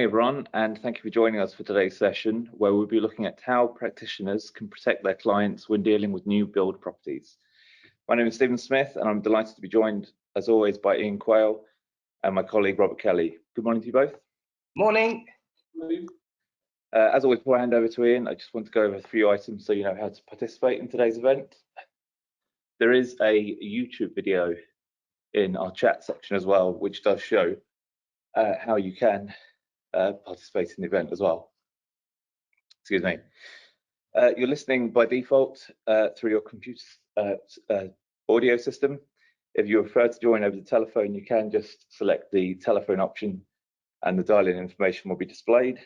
morning, everyone, and thank you for joining us for today's session, where we'll be looking at how practitioners can protect their clients when dealing with new build properties. My name is Stephen Smith, and I'm delighted to be joined, as always, by Ian Quayle and my colleague, Robert Kelly. Good morning to you both. Morning. As always, before I hand over to Ian, I just want to go over a few items so you know how to participate in today's event. There is a YouTube video in our chat section as well, which does show how you can participate in the event as well. Excuse me. You're listening by default through your computer audio system. If you prefer to join over the telephone, you can just select the telephone option and the dial-in information will be displayed.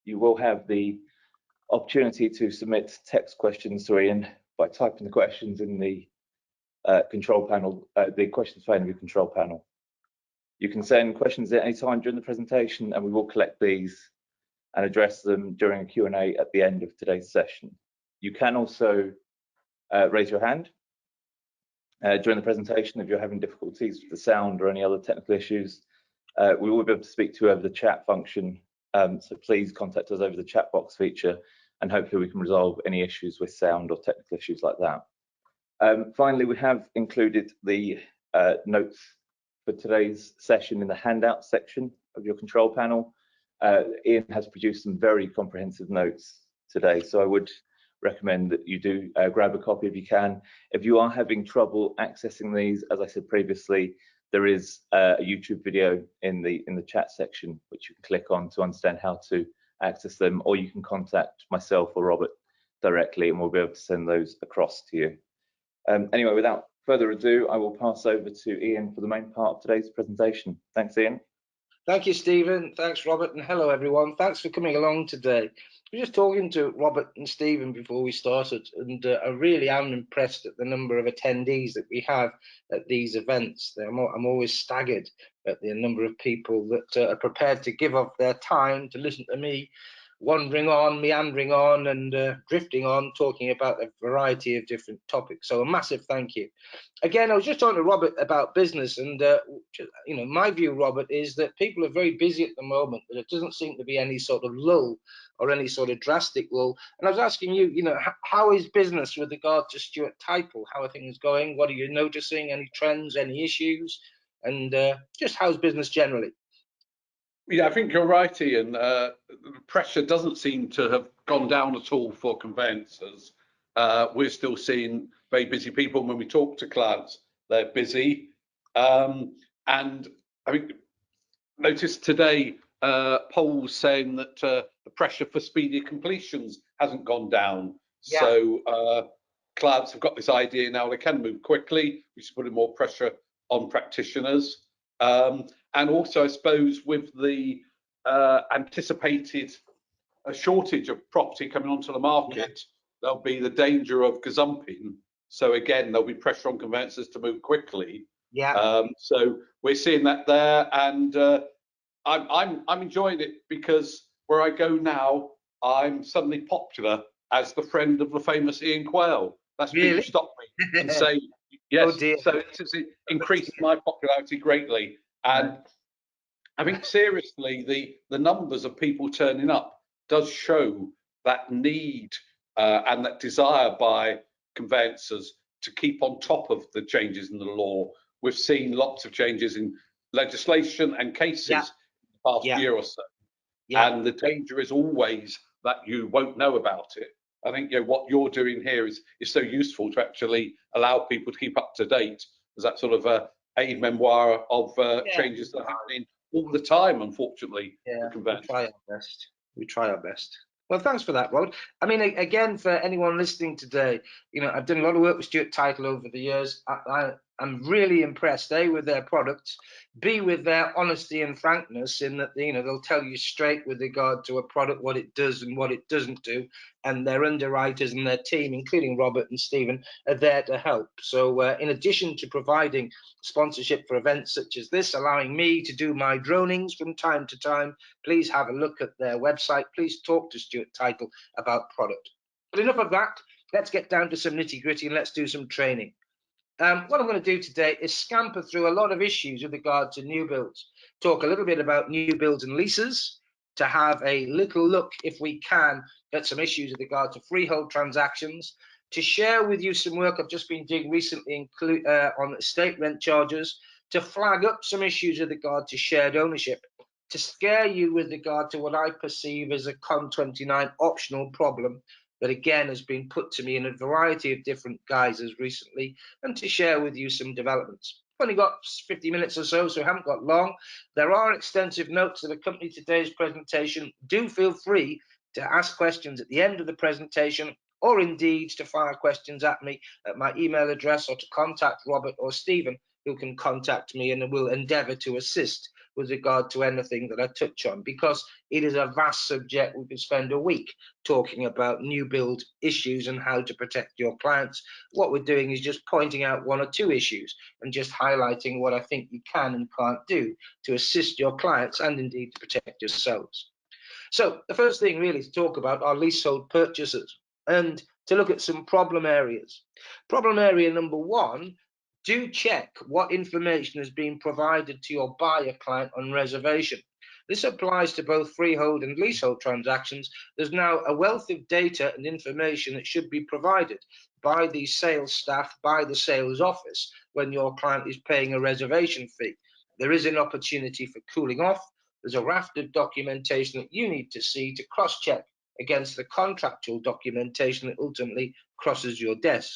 You will have the opportunity to submit text questions to Ian by typing the questions in the control panel, the questions pane of your control panel. You can send questions at any time during the presentation and we will collect these and address them during a Q&A at the end of today's session. You can also raise your hand during the presentation if you're having difficulties with the sound or any other technical issues. We will be able to speak to you over the chat function, so please contact us over the chat box feature and hopefully we can resolve any issues with sound or technical issues like that. Finally, we have included the notes for today's session in the handout section of your control panel. Ian has produced some very comprehensive notes today, so I would recommend that you do grab a copy if you can. If you are having trouble accessing these, as I said previously, there is a YouTube video in the chat section which you can click on to understand how to access them, or you can contact myself or Robert directly and we'll be able to send those across to you. Anyway, without further ado, I will pass over to Ian for the main part of today's presentation. Thanks, Ian. Thank you, Stephen. Thanks, Robert, and hello, everyone. Thanks for coming along today. We were just talking to Robert and Stephen before we started, and I really am impressed at the number of attendees that we have at these events. I'm always staggered at the number of people that are prepared to give up their time to listen to me wandering on, meandering on, and drifting on, talking about a variety of different topics. So a massive thank you. Again, I was just talking to Robert about business, and you know, my view, Robert, is that people are very busy at the moment, but it doesn't seem to be any sort of lull or any sort of drastic lull. And I was asking you, you know, how is business with regard to Stewart Title? How are things going? What are you noticing? Any trends? Any issues? And just how's business generally? Yeah, I think you're right, Ian. The pressure doesn't seem to have gone down at all for conveyancers. We're still seeing very busy people. When we talk to clients, they're busy. And I think noticed today polls saying that the pressure for speedy completions hasn't gone down. Yeah. So clients have got this idea now they can move quickly, which is putting more pressure on practitioners. And also, I suppose, with the anticipated shortage of property coming onto the market, there'll be the danger of gazumping. So again, there'll be pressure on conveyancers to move quickly. Yeah. So we're seeing that there, and I'm enjoying it because where I go now, I'm suddenly popular as the friend of the famous Ian Quayle. That's really? People stop me and say yes. Oh, so it's increased my popularity greatly. And I think seriously, the numbers of people turning up does show that need and that desire by conveyancers to keep on top of the changes in the law. We've seen lots of changes in legislation and cases in the past year or so. Yeah. And the danger is always that you won't know about it. I think what you're doing here is so useful to actually allow people to keep up to date. There's that sort of aid memoir of changes that are happening all the time, unfortunately. Yeah, we try our best. We try our best. Well, thanks for that, Rod. I mean, again, for anyone listening today, you know, I've done a lot of work with Stewart Title over the years. I'm really impressed, A, with their products, B, with their honesty and frankness in that, you know, they'll tell you straight with regard to a product what it does and what it doesn't do, and their underwriters and their team, including Robert and Stephen, are there to help. So in addition to providing sponsorship for events such as this, allowing me to do my dronings from time to time, please have a look at their website. Please talk to Stewart Title about product. But enough of that. Let's get down to some nitty-gritty and let's do some training. What I'm going to do today is scamper through a lot of issues with regard to new builds, talk a little bit about new builds and leases, to have a little look, if we can, at some issues with regard to freehold transactions, to share with you some work I've just been doing recently on estate rent charges, to flag up some issues with regard to shared ownership, to scare you with regard to what I perceive as a CON29 optional problem that again has been put to me in a variety of different guises recently, and to share with you some developments. I've only got 50 minutes or so, so I haven't got long. There are extensive notes that accompany today's presentation. Do feel free to ask questions at the end of the presentation, or indeed to fire questions at me at my email address, or to contact Robert or Stephen, who can contact me and will endeavour to assist with regard to anything that I touch on, because it is a vast subject. We could spend a week talking about new build issues and how to protect your clients. What we're doing is just pointing out one or two issues and just highlighting what I think you can and can't do to assist your clients and indeed to protect yourselves. So the first thing really to talk about are leasehold purchases and to look at some problem areas. Problem area number one, do check what information has been provided to your buyer client on reservation. This applies to both freehold and leasehold transactions. There's now a wealth of data and information that should be provided by the sales staff, by the sales office, when your client is paying a reservation fee. There is an opportunity for cooling off. There's a raft of documentation that you need to see to cross-check against the contractual documentation that ultimately crosses your desk.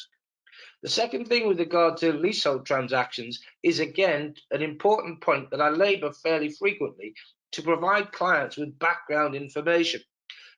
The second thing with regard to leasehold transactions is, again, an important point that I labour fairly frequently, to provide clients with background information.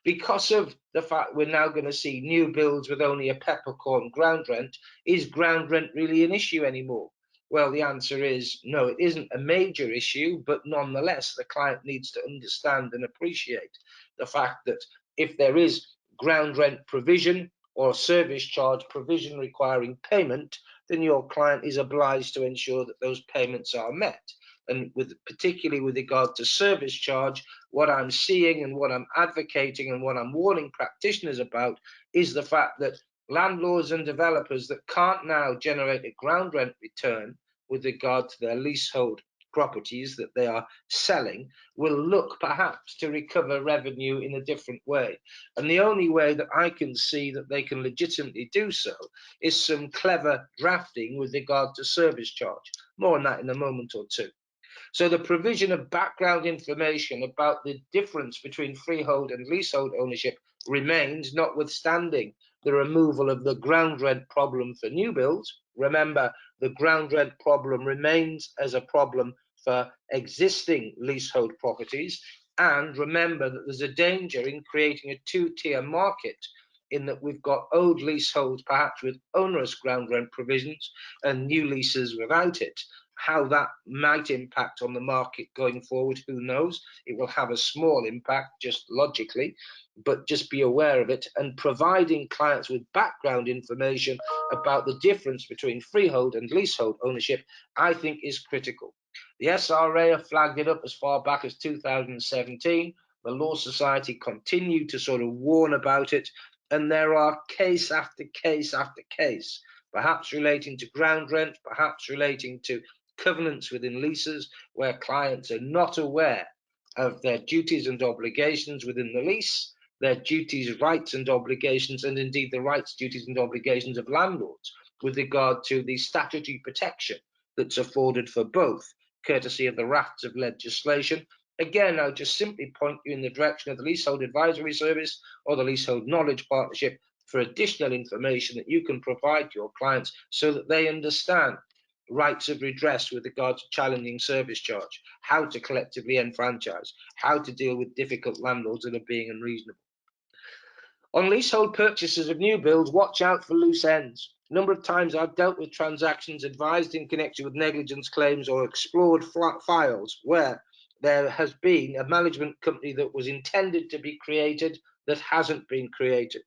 Because of the fact we're now going to see new builds with only a peppercorn ground rent, is ground rent really an issue anymore? Well, the answer is no, it isn't a major issue, but nonetheless, the client needs to understand and appreciate the fact that if there is ground rent provision or service charge provision requiring payment, then your client is obliged to ensure that those payments are met. And particularly with regard to service charge, what I'm seeing and what I'm advocating and what I'm warning practitioners about is the fact that landlords and developers that can't now generate a ground rent return with regard to their leasehold properties that they are selling will look perhaps to recover revenue in a different way. And the only way that I can see that they can legitimately do so is some clever drafting with regard to service charge. More on that in a moment or two. So the provision of background information about the difference between freehold and leasehold ownership remains, notwithstanding the removal of the ground rent problem for new builds. Remember, the ground rent problem remains as a problem for existing leasehold properties. And remember that there's a danger in creating a two-tier market, in that we've got old leaseholds perhaps with onerous ground rent provisions and new leases without it. How that might impact on the market going forward, who knows? It will have a small impact, just logically, but just be aware of it. And providing clients with background information about the difference between freehold and leasehold ownership, I think, is critical. The SRA have flagged it up as far back as 2017. The Law Society continued to sort of warn about it, and there are case after case after case, perhaps relating to ground rent, perhaps relating to covenants within leases, where clients are not aware of their duties and obligations within the lease, their duties, rights and obligations, and indeed the rights, duties and obligations of landlords with regard to the statutory protection that's afforded for both, courtesy of the rafts of legislation. Again, I'll just simply point you in the direction of the Leasehold Advisory Service or the Leasehold Knowledge Partnership for additional information that you can provide to your clients so that they understand rights of redress with regard to challenging service charge, how to collectively enfranchise, how to deal with difficult landlords that are being unreasonable. On leasehold purchases of new builds, watch out for loose ends. A number of times I've dealt with transactions advised in connection with negligence claims or explored files where there has been a management company that was intended to be created that hasn't been created,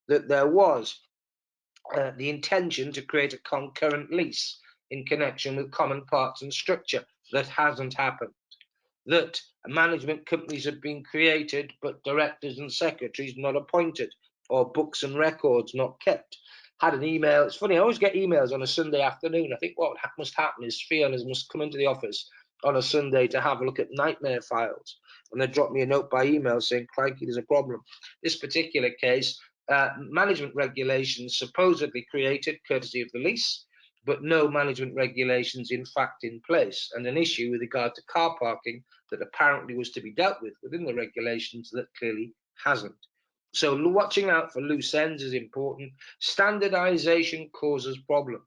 that there was the intention to create a concurrent lease in connection with common parts and structure that hasn't happened, that management companies have been created but directors and secretaries not appointed, or books and records not kept. Had an email, it's funny, I always get emails on a Sunday afternoon. I think what must happen is fee owners must come into the office on a Sunday to have a look at nightmare files, and they dropped me a note by email saying, crikey, there's a problem. This particular case, management regulations supposedly created courtesy of the lease, but no management regulations in fact in place, and an issue with regard to car parking that apparently was to be dealt with within the regulations that clearly hasn't. So watching out for loose ends is important. Standardization causes problems.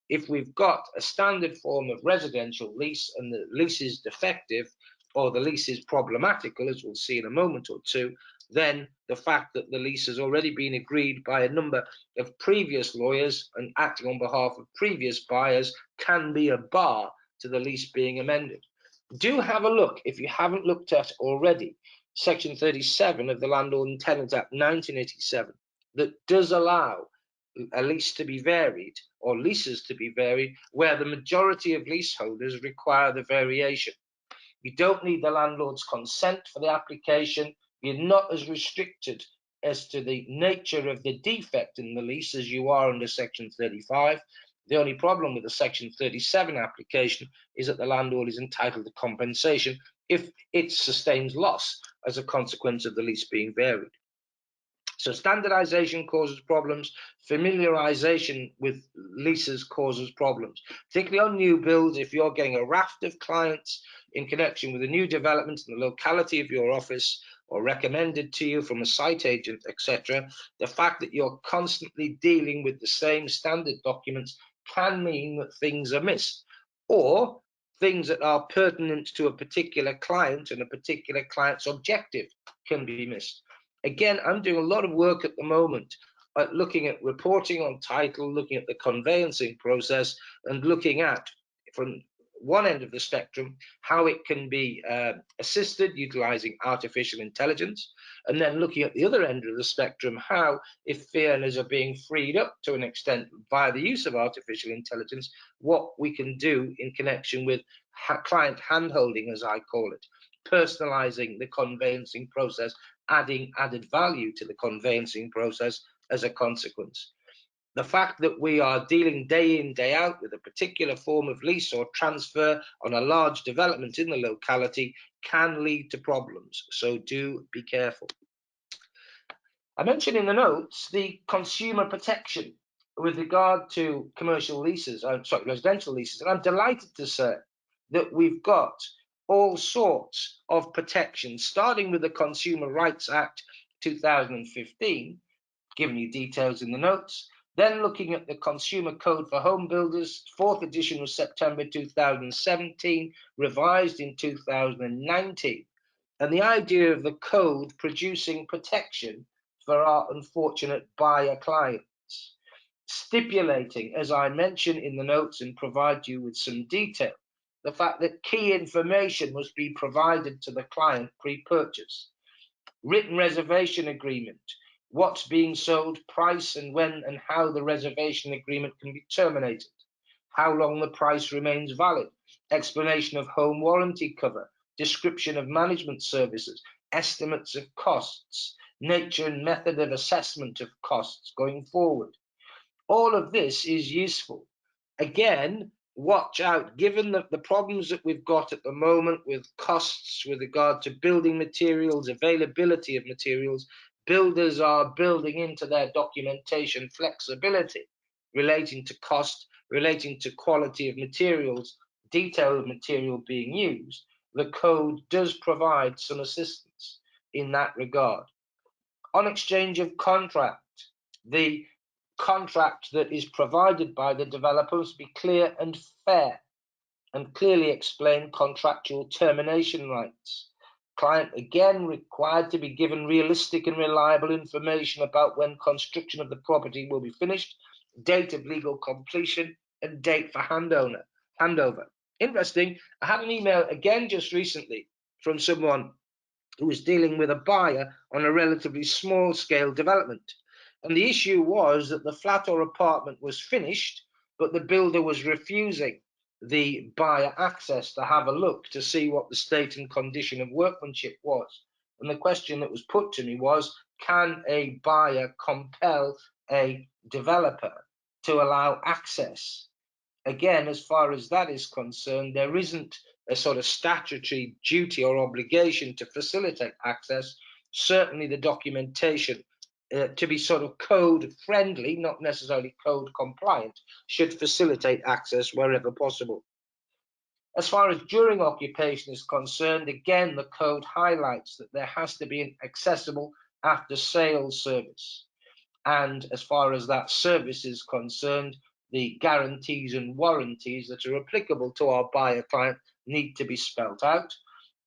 If we've got a standard form of residential lease and the lease is defective or the lease is problematical, as we'll see in a moment or two, then the fact that the lease has already been agreed by a number of previous lawyers and acting on behalf of previous buyers can be a bar to the lease being amended. Do have a look, if you haven't looked at already, Section 37 of the Landlord and Tenant Act 1987 that does allow a lease to be varied or leases to be varied where the majority of leaseholders require the variation. You don't need the landlord's consent for the application. You're not as restricted as to the nature of the defect in the lease as you are under Section 35. The only problem with the Section 37 application is that the landlord is entitled to compensation if it sustains loss as a consequence of the lease being varied. So standardization causes problems, familiarization with leases causes problems, particularly on new builds. If you're getting a raft of clients in connection with a new development in the locality of your office or recommended to you from a site agent, etc., the fact that you're constantly dealing with the same standard documents can mean that things are missed, or things that are pertinent to a particular client and a particular client's objective can be missed. Again, I'm doing a lot of work at the moment at looking at reporting on title, looking at the conveyancing process, and looking at, from one end of the spectrum, how it can be assisted utilizing artificial intelligence, and then looking at the other end of the spectrum, how, if fee earners are being freed up to an extent via the use of artificial intelligence, what we can do in connection with client handholding, as I call it, personalizing the conveyancing process, adding added value to the conveyancing process as a consequence. The fact that we are dealing day in, day out with a particular form of lease or transfer on a large development in the locality can lead to problems, so do be careful. I mentioned in the notes the consumer protection with regard to commercial leases, residential leases, and I'm delighted to say that we've got all sorts of protections, starting with the Consumer Rights Act 2015, giving you details in the notes, then looking at the Consumer Code for Home Builders, 4th edition was September 2017, revised in 2019, and the idea of the code producing protection for our unfortunate buyer clients, stipulating, as I mentioned in the notes and provide you with some detail, the fact that key information must be provided to the client pre-purchase, written reservation agreement, what's being sold, price and when and how the reservation agreement can be terminated, how long the price remains valid, explanation of home warranty cover, description of management services, estimates of costs, nature and method of assessment of costs going forward. All of this is useful. Again, watch out, given the problems that we've got at the moment with costs with regard to building materials, availability of materials, builders are building into their documentation flexibility relating to cost, relating to quality of materials, detail of material being used. The code does provide some assistance in that regard. On exchange of contract, the contract that is provided by the developer must be clear and fair and clearly explain contractual termination rights. Client again required to be given realistic and reliable information about when construction of the property will be finished, date of legal completion, and date for handover. Interesting, I had an email again just recently from someone who was dealing with a buyer on a relatively small scale development. And the issue was that the flat or apartment was finished, but the builder was refusing the buyer access to have a look to see what the state and condition of workmanship was. And the question that was put to me was, can a buyer compel a developer to allow access again, as far as that is concerned, there isn't a sort of statutory duty or obligation to facilitate access. Certainly the documentation to be sort of code friendly, not necessarily code compliant, should facilitate access wherever possible. As far as during occupation is concerned, again, the code highlights that there has to be an accessible after sales service. And as far as that service is concerned, the guarantees and warranties that are applicable to our buyer client need to be spelt out.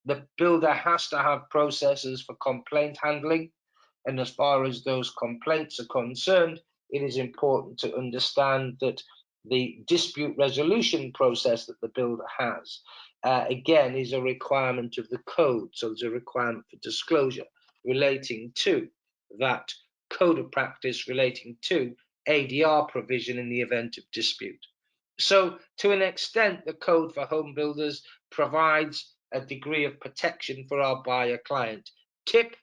The builder has to have processes for complaint handling. And as far as those complaints are concerned, it is important to understand that the dispute resolution process that the builder has, again, is a requirement of the code. So there's a requirement for disclosure relating to that code of practice relating to ADR provision in the event of dispute. So to an extent, the code for home builders provides a degree of protection for our buyer client. Tip: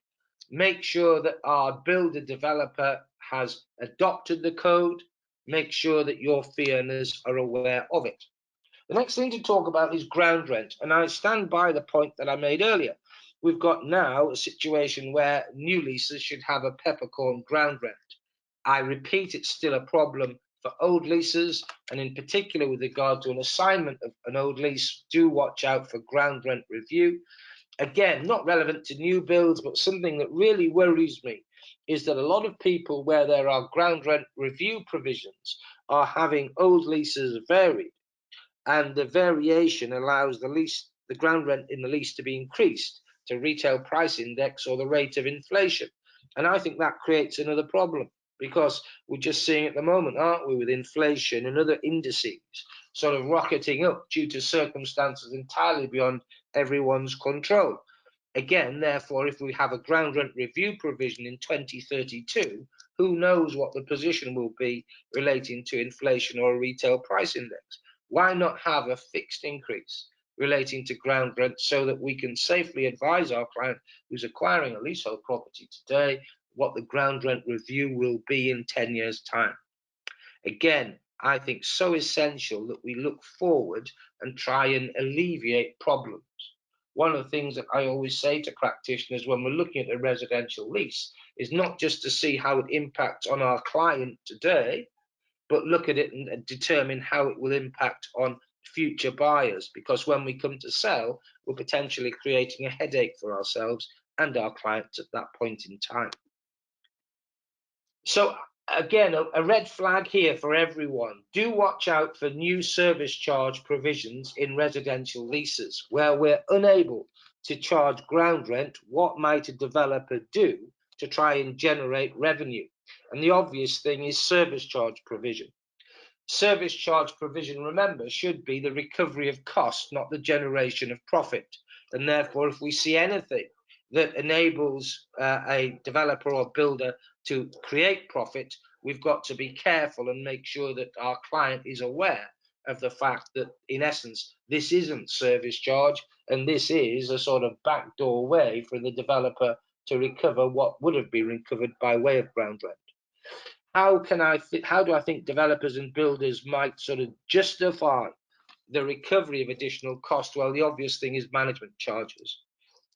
make sure that our builder developer has adopted the code. Make sure that your fee earners are aware of it. The next thing to talk about is ground rent, and I stand by the point that I made earlier. We've got now a situation where new leases should have a peppercorn ground rent. I repeat, it's still a problem for old leases, and in particular with regard to an assignment of an old lease, do watch out for ground rent review. Again, not relevant to new builds, but something that really worries me is that a lot of people where there are ground rent review provisions are having old leases varied, and the variation allows the ground rent in the lease to be increased to retail price index or the rate of inflation. And I think that creates another problem, because we're just seeing at the moment, aren't we, with inflation and other indices sort of rocketing up due to circumstances entirely beyond everyone's control. Again, therefore, if we have a ground rent review provision in 2032, who knows what the position will be relating to inflation or a retail price index? Why not have a fixed increase relating to ground rent so that we can safely advise our client who's acquiring a leasehold property today what the ground rent review will be in 10 years' time? Again, I think so essential that we look forward and try and alleviate problems. One of the things that I always say to practitioners when we're looking at a residential lease is not just to see how it impacts on our client today, but look at it and determine how it will impact on future buyers, because when we come to sell, we're potentially creating a headache for ourselves and our clients at that point in time. So again, a red flag here for everyone. Do watch out for new service charge provisions in residential leases where we're unable to charge ground rent. What might a developer do to try and generate revenue? And the obvious thing is service charge provision. Service charge provision, remember, should be the recovery of cost, not the generation of profit. And therefore, if we see anything that enables a developer or builder to create profit, we've got to be careful and make sure that our client is aware of the fact that, in essence, this isn't service charge, and this is a sort of backdoor way for the developer to recover what would have been recovered by way of ground rent. How do I think developers and builders might sort of justify the recovery of additional cost? Well, the obvious thing is management charges.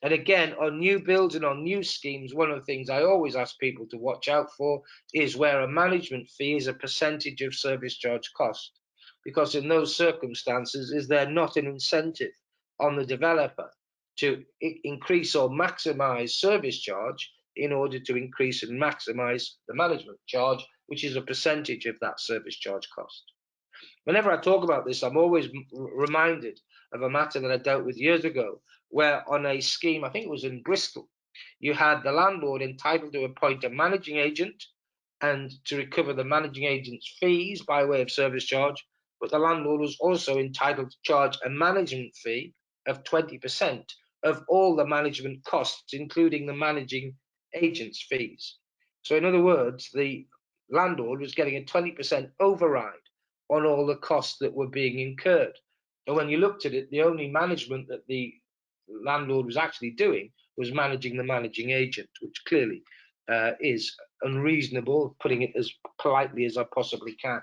And again, on new builds and on new schemes, one of the things I always ask people to watch out for is where a management fee is a percentage of service charge cost. Because in those circumstances, is there not an incentive on the developer to increase or maximize service charge in order to increase and maximize the management charge, which is a percentage of that service charge cost? Whenever I talk about this, I'm always reminded of a matter that I dealt with years ago, where on a scheme, I think it was in Bristol, you had the landlord entitled to appoint a managing agent and to recover the managing agent's fees by way of service charge, but the landlord was also entitled to charge a management fee of 20% of all the management costs, including the managing agent's fees. So in other words, the landlord was getting a 20% override on all the costs that were being incurred. And when you looked at it, the only management that the landlord was actually doing was managing the managing agent, which clearly is unreasonable, putting it as politely as I possibly can.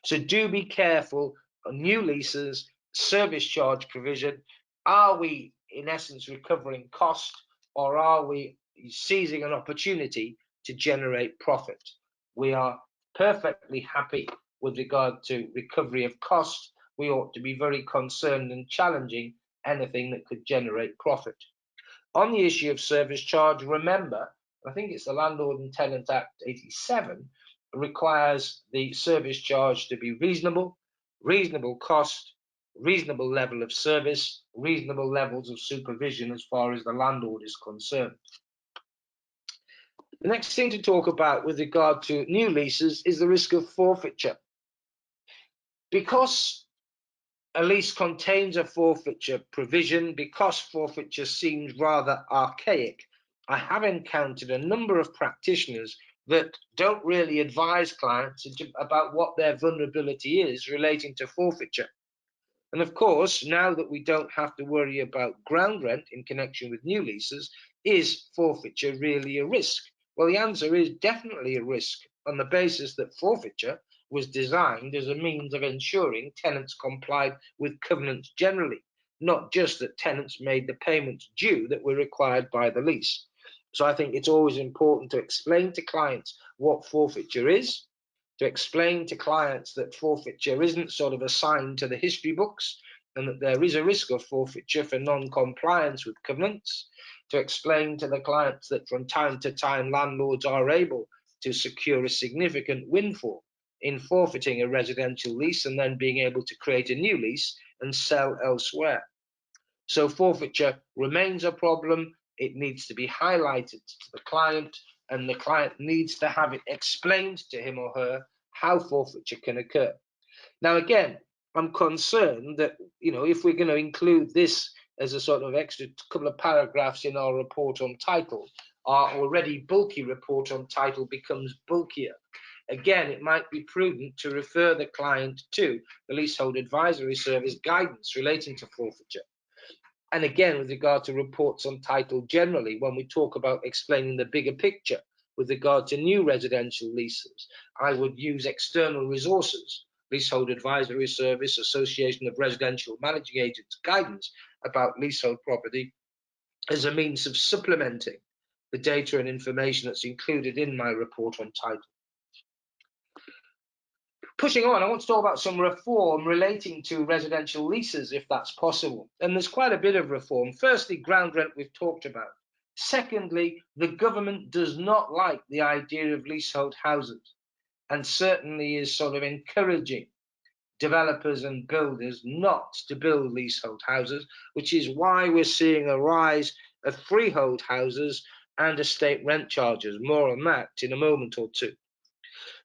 So do be careful new leases, service charge provision. Are we, in essence, recovering cost, or are we seizing an opportunity to generate profit? We are perfectly happy with regard to recovery of cost. We ought to be very concerned and challenging anything that could generate profit. On the issue of service charge, remember, I think it's the Landlord and Tenant Act 87, requires the service charge to be reasonable, reasonable cost, reasonable level of service, reasonable levels of supervision as far as the landlord is concerned. The next thing to talk about with regard to new leases is the risk of forfeiture. Because a lease contains a forfeiture provision, because forfeiture seems rather archaic, I have encountered a number of practitioners that don't really advise clients about what their vulnerability is relating to forfeiture. And of course, now that we don't have to worry about ground rent in connection with new leases, is forfeiture really a risk? Well, the answer is definitely a risk, on the basis that forfeiture was designed as a means of ensuring tenants complied with covenants generally, not just that tenants made the payments due that were required by the lease. So I think it's always important to explain to clients what forfeiture is, to explain to clients that forfeiture isn't sort of assigned to the history books, and that there is a risk of forfeiture for non-compliance with covenants, to explain to the clients that from time to time landlords are able to secure a significant windfall in forfeiting a residential lease and then being able to create a new lease and sell elsewhere. So forfeiture remains a problem. It needs to be highlighted to the client, and the client needs to have it explained to him or her how forfeiture can occur. Now, again, I'm concerned that, if we're going to include this as a sort of extra couple of paragraphs in our report on title, our already bulky report on title becomes bulkier. Again, it might be prudent to refer the client to the Leasehold Advisory Service guidance relating to forfeiture. And again, with regard to reports on title generally, when we talk about explaining the bigger picture with regard to new residential leases, I would use external resources, Leasehold Advisory Service, Association of Residential Managing Agents guidance about leasehold property, as a means of supplementing the data and information that's included in my report on title. Pushing on, I want to talk about some reform relating to residential leases, if that's possible. And there's quite a bit of reform. Firstly, ground rent we've talked about. Secondly, the government does not like the idea of leasehold houses, and certainly is sort of encouraging developers and builders not to build leasehold houses, which is why we're seeing a rise of freehold houses and estate rent charges. More on that in a moment or two.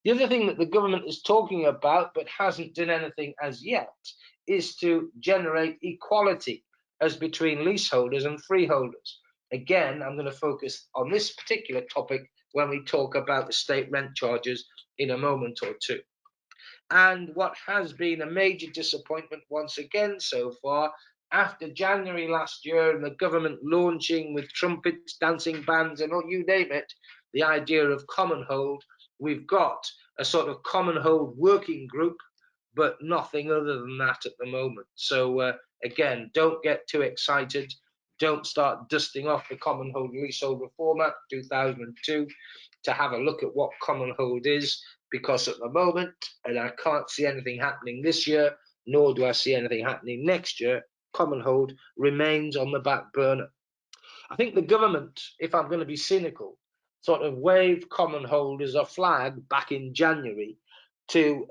The other thing that the government is talking about, but hasn't done anything as yet, is to generate equality as between leaseholders and freeholders. Again, I'm going to focus on this particular topic when we talk about estate rent charges in a moment or two. And what has been a major disappointment once again so far, after January last year and the government launching with trumpets, dancing bands, and you name it, the idea of common hold, we've got a sort of common hold working group, but nothing other than that at the moment. So again, don't get too excited. Don't start dusting off the Common Hold Leasehold Reform Act 2002 to have a look at what common hold is, because at the moment, and I can't see anything happening this year, nor do I see anything happening next year, common hold remains on the back burner. I think the government, if I'm going to be cynical, sort of waved common hold as a flag back in January to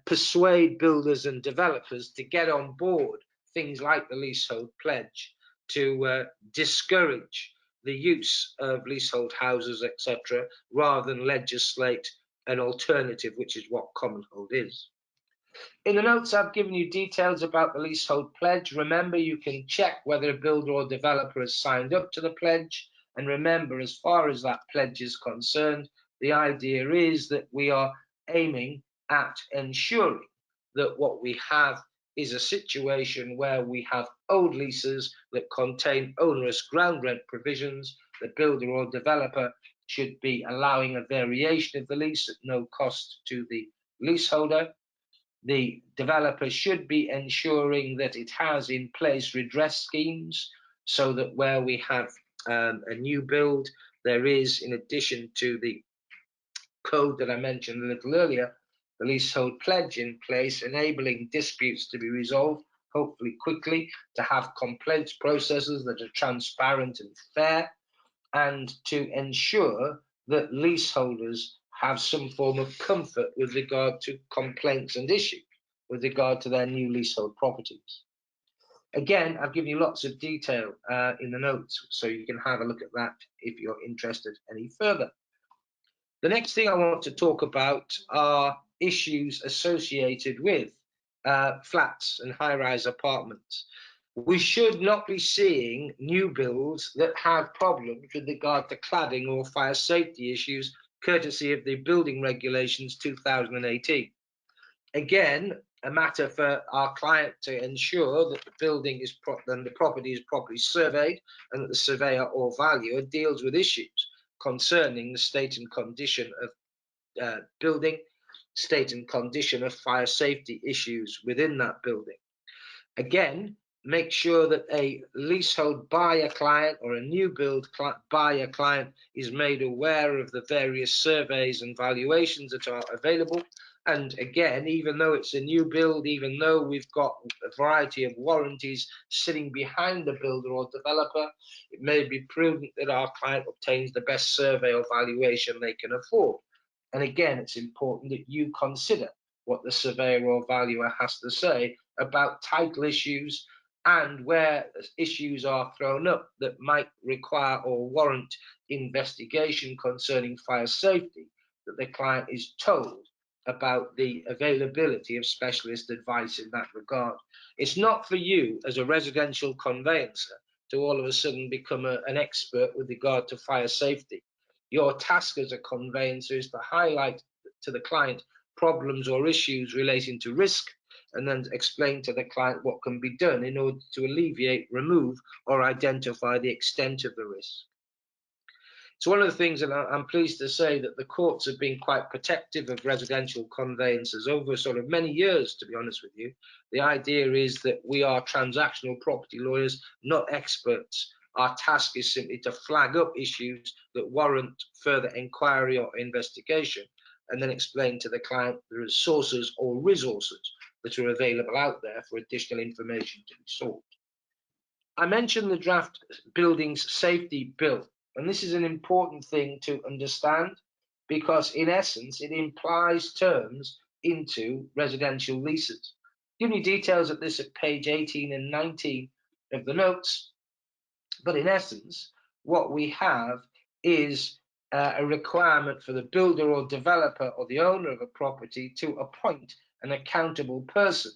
persuade builders and developers to get on board things like the Leasehold Pledge, to discourage the use of leasehold houses, etc., rather than legislate an alternative, which is what common hold is. In the notes, I've given you details about the Leasehold Pledge. Remember, you can check whether a builder or developer has signed up to the pledge. And remember, as far as that pledge is concerned, the idea is that we are aiming at ensuring that what we have is a situation where we have old leases that contain onerous ground rent provisions. The builder or developer should be allowing a variation of the lease at no cost to the leaseholder. The developer should be ensuring that it has in place redress schemes, so that where we have a new build, there is, in addition to the code that I mentioned a little earlier, the Leasehold Pledge in place, enabling disputes to be resolved, hopefully quickly, to have complaints processes that are transparent and fair, and to ensure that leaseholders have some form of comfort with regard to complaints and issues with regard to their new leasehold properties. Again, I've given you lots of detail in the notes, so you can have a look at that if you're interested any further. The next thing I want to talk about are issues associated with flats and high-rise apartments. We should not be seeing new builds that have problems with regard to cladding or fire safety issues, courtesy of the Building Regulations 2018. Again, a matter for our client to ensure that the building is and the property is properly surveyed, and that the surveyor or valuer deals with issues concerning the state and condition of building, state and condition of fire safety issues within that building. Again, make sure that a leasehold buyer client or a new build buyer client is made aware of the various surveys and valuations that are available. And again, even though it's a new build, even though we've got a variety of warranties sitting behind the builder or developer, it may be prudent that our client obtains the best survey or valuation they can afford. And again, it's important that you consider what the surveyor or valuer has to say about title issues, and where issues are thrown up that might require or warrant investigation concerning fire safety, that the client is told about the availability of specialist advice in that regard. It's not for you as a residential conveyancer to all of a sudden become an expert with regard to fire safety. Your task as a conveyancer is to highlight to the client problems or issues relating to risk, and then explain to the client what can be done in order to alleviate, remove, or identify the extent of the risk. It's one of the things that I'm pleased to say that the courts have been quite protective of residential conveyancers over sort of many years, to be honest with you. The idea is that we are transactional property lawyers, not experts. Our task is simply to flag up issues that warrant further inquiry or investigation, and then explain to the client the sources or resources that are available out there for additional information to be sought. I mentioned the draft Buildings Safety Bill, and this is an important thing to understand, because in essence it implies terms into residential leases. Give me details of this at page 18 and 19 of the notes, but in essence what we have is a requirement for the builder or developer or the owner of a property to appoint an accountable person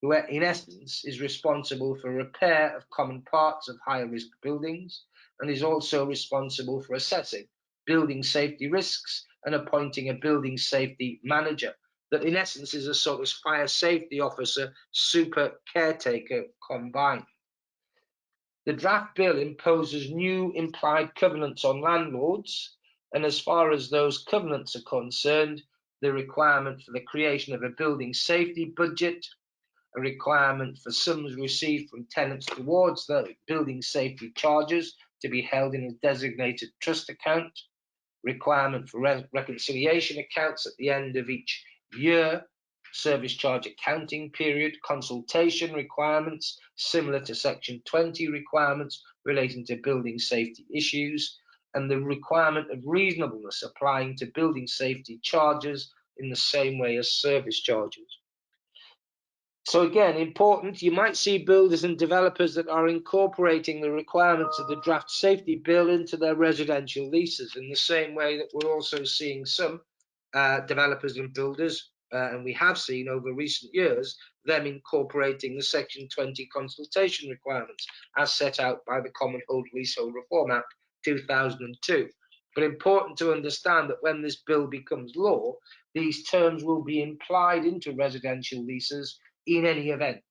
who in essence is responsible for repair of common parts of higher risk buildings, and is also responsible for assessing building safety risks and appointing a building safety manager, that in essence is a sort of fire safety officer, super caretaker combined. The draft bill imposes new implied covenants on landlords, and as far as those covenants are concerned, the requirement for the creation of a building safety budget, a requirement for sums received from tenants towards the building safety charges to be held in a designated trust account, requirement for reconciliation accounts at the end of each year, service charge accounting period, consultation requirements similar to Section 20 requirements relating to building safety issues, and the requirement of reasonableness applying to building safety charges in the same way as service charges. So again, important, you might see builders and developers that are incorporating the requirements of the draft safety bill into their residential leases, in the same way that we're also seeing some developers and builders, and we have seen over recent years, them incorporating the Section 20 consultation requirements as set out by the Commonwealth Leasehold Reform Act 2002. But important to understand that when this bill becomes law, these terms will be implied into residential leases in any event.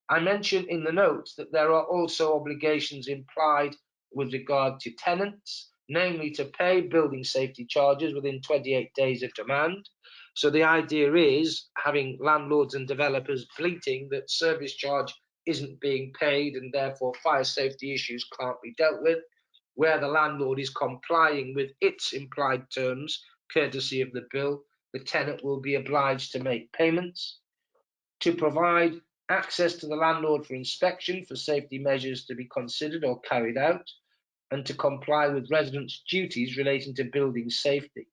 I mentioned in the notes that there are also obligations implied with regard to tenants, namely to pay building safety charges within 28 days of demand. So the idea is having landlords and developers bleating that service charge isn't being paid and therefore fire safety issues can't be dealt with, where the landlord is complying with its implied terms, courtesy of the bill, the tenant will be obliged to make payments. To provide access to the landlord for inspection for safety measures to be considered or carried out, and to comply with residents' duties relating to building safety.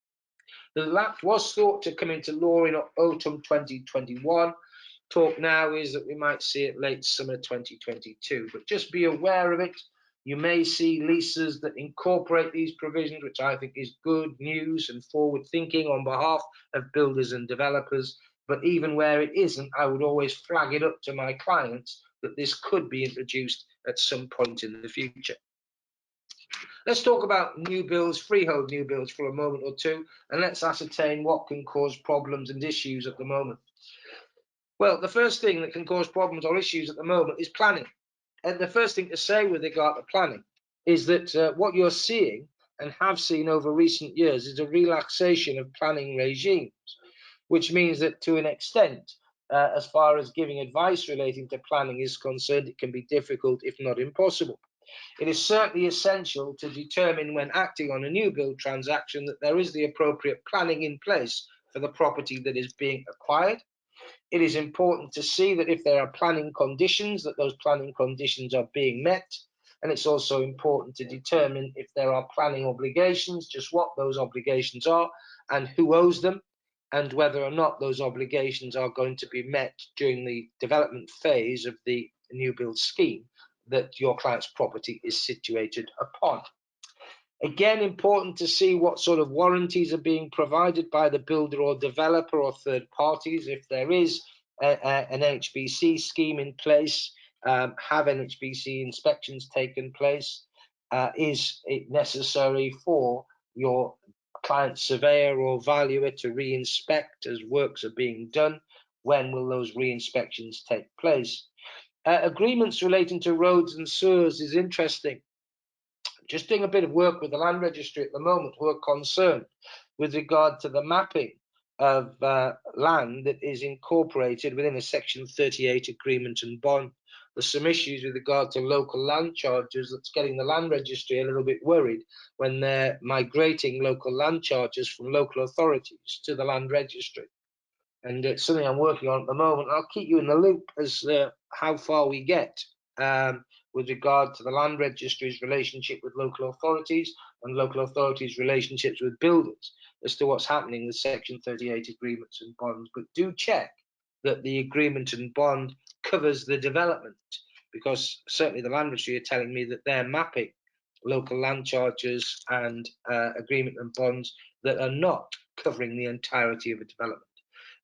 The Act was thought to come into law in autumn 2021. Talk now is that we might see it late summer 2022, but just be aware of it. You may see leases that incorporate these provisions, which I think is good news and forward thinking on behalf of builders and developers. But even where it isn't, I would always flag it up to my clients that this could be introduced at some point in the future. Let's talk about new builds, freehold new builds for a moment or two, and let's ascertain what can cause problems and issues at the moment. Well, the first thing that can cause problems or issues at the moment is planning. And the first thing to say with regard to planning is that what you're seeing and have seen over recent years is a relaxation of planning regimes, which means that to an extent, as far as giving advice relating to planning is concerned, it can be difficult, if not impossible. It is certainly essential to determine when acting on a new build transaction that there is the appropriate planning in place for the property that is being acquired. It is important to see that if there are planning conditions, that those planning conditions are being met. And it's also important to determine if there are planning obligations, just what those obligations are and who owes them, and whether or not those obligations are going to be met during the development phase of the new build scheme that your client's property is situated upon. Again, important to see what sort of warranties are being provided by the builder or developer or third parties. If there is an NHBC scheme in place, have NHBC inspections taken place? Is it necessary for your client surveyor or valuer to re-inspect as works are being done? When will those re-inspections take place? Agreements relating to roads and sewers is interesting. Just doing a bit of work with the land registry at the moment, who are concerned with regard to the mapping of land that is incorporated within a Section 38 agreement and bond. There's some issues with regard to local land charges that's getting the land registry a little bit worried when they're migrating local land charges from local authorities to the land registry. And it's something I'm working on at the moment. I'll keep you in the loop as how far we get with regard to the land registry's relationship with local authorities and local authorities' relationships with builders as to what's happening with Section 38 agreements and bonds. But do check that the agreement and bond covers the development, because certainly the land registry are telling me that they're mapping local land charges and agreement and bonds that are not covering the entirety of a development.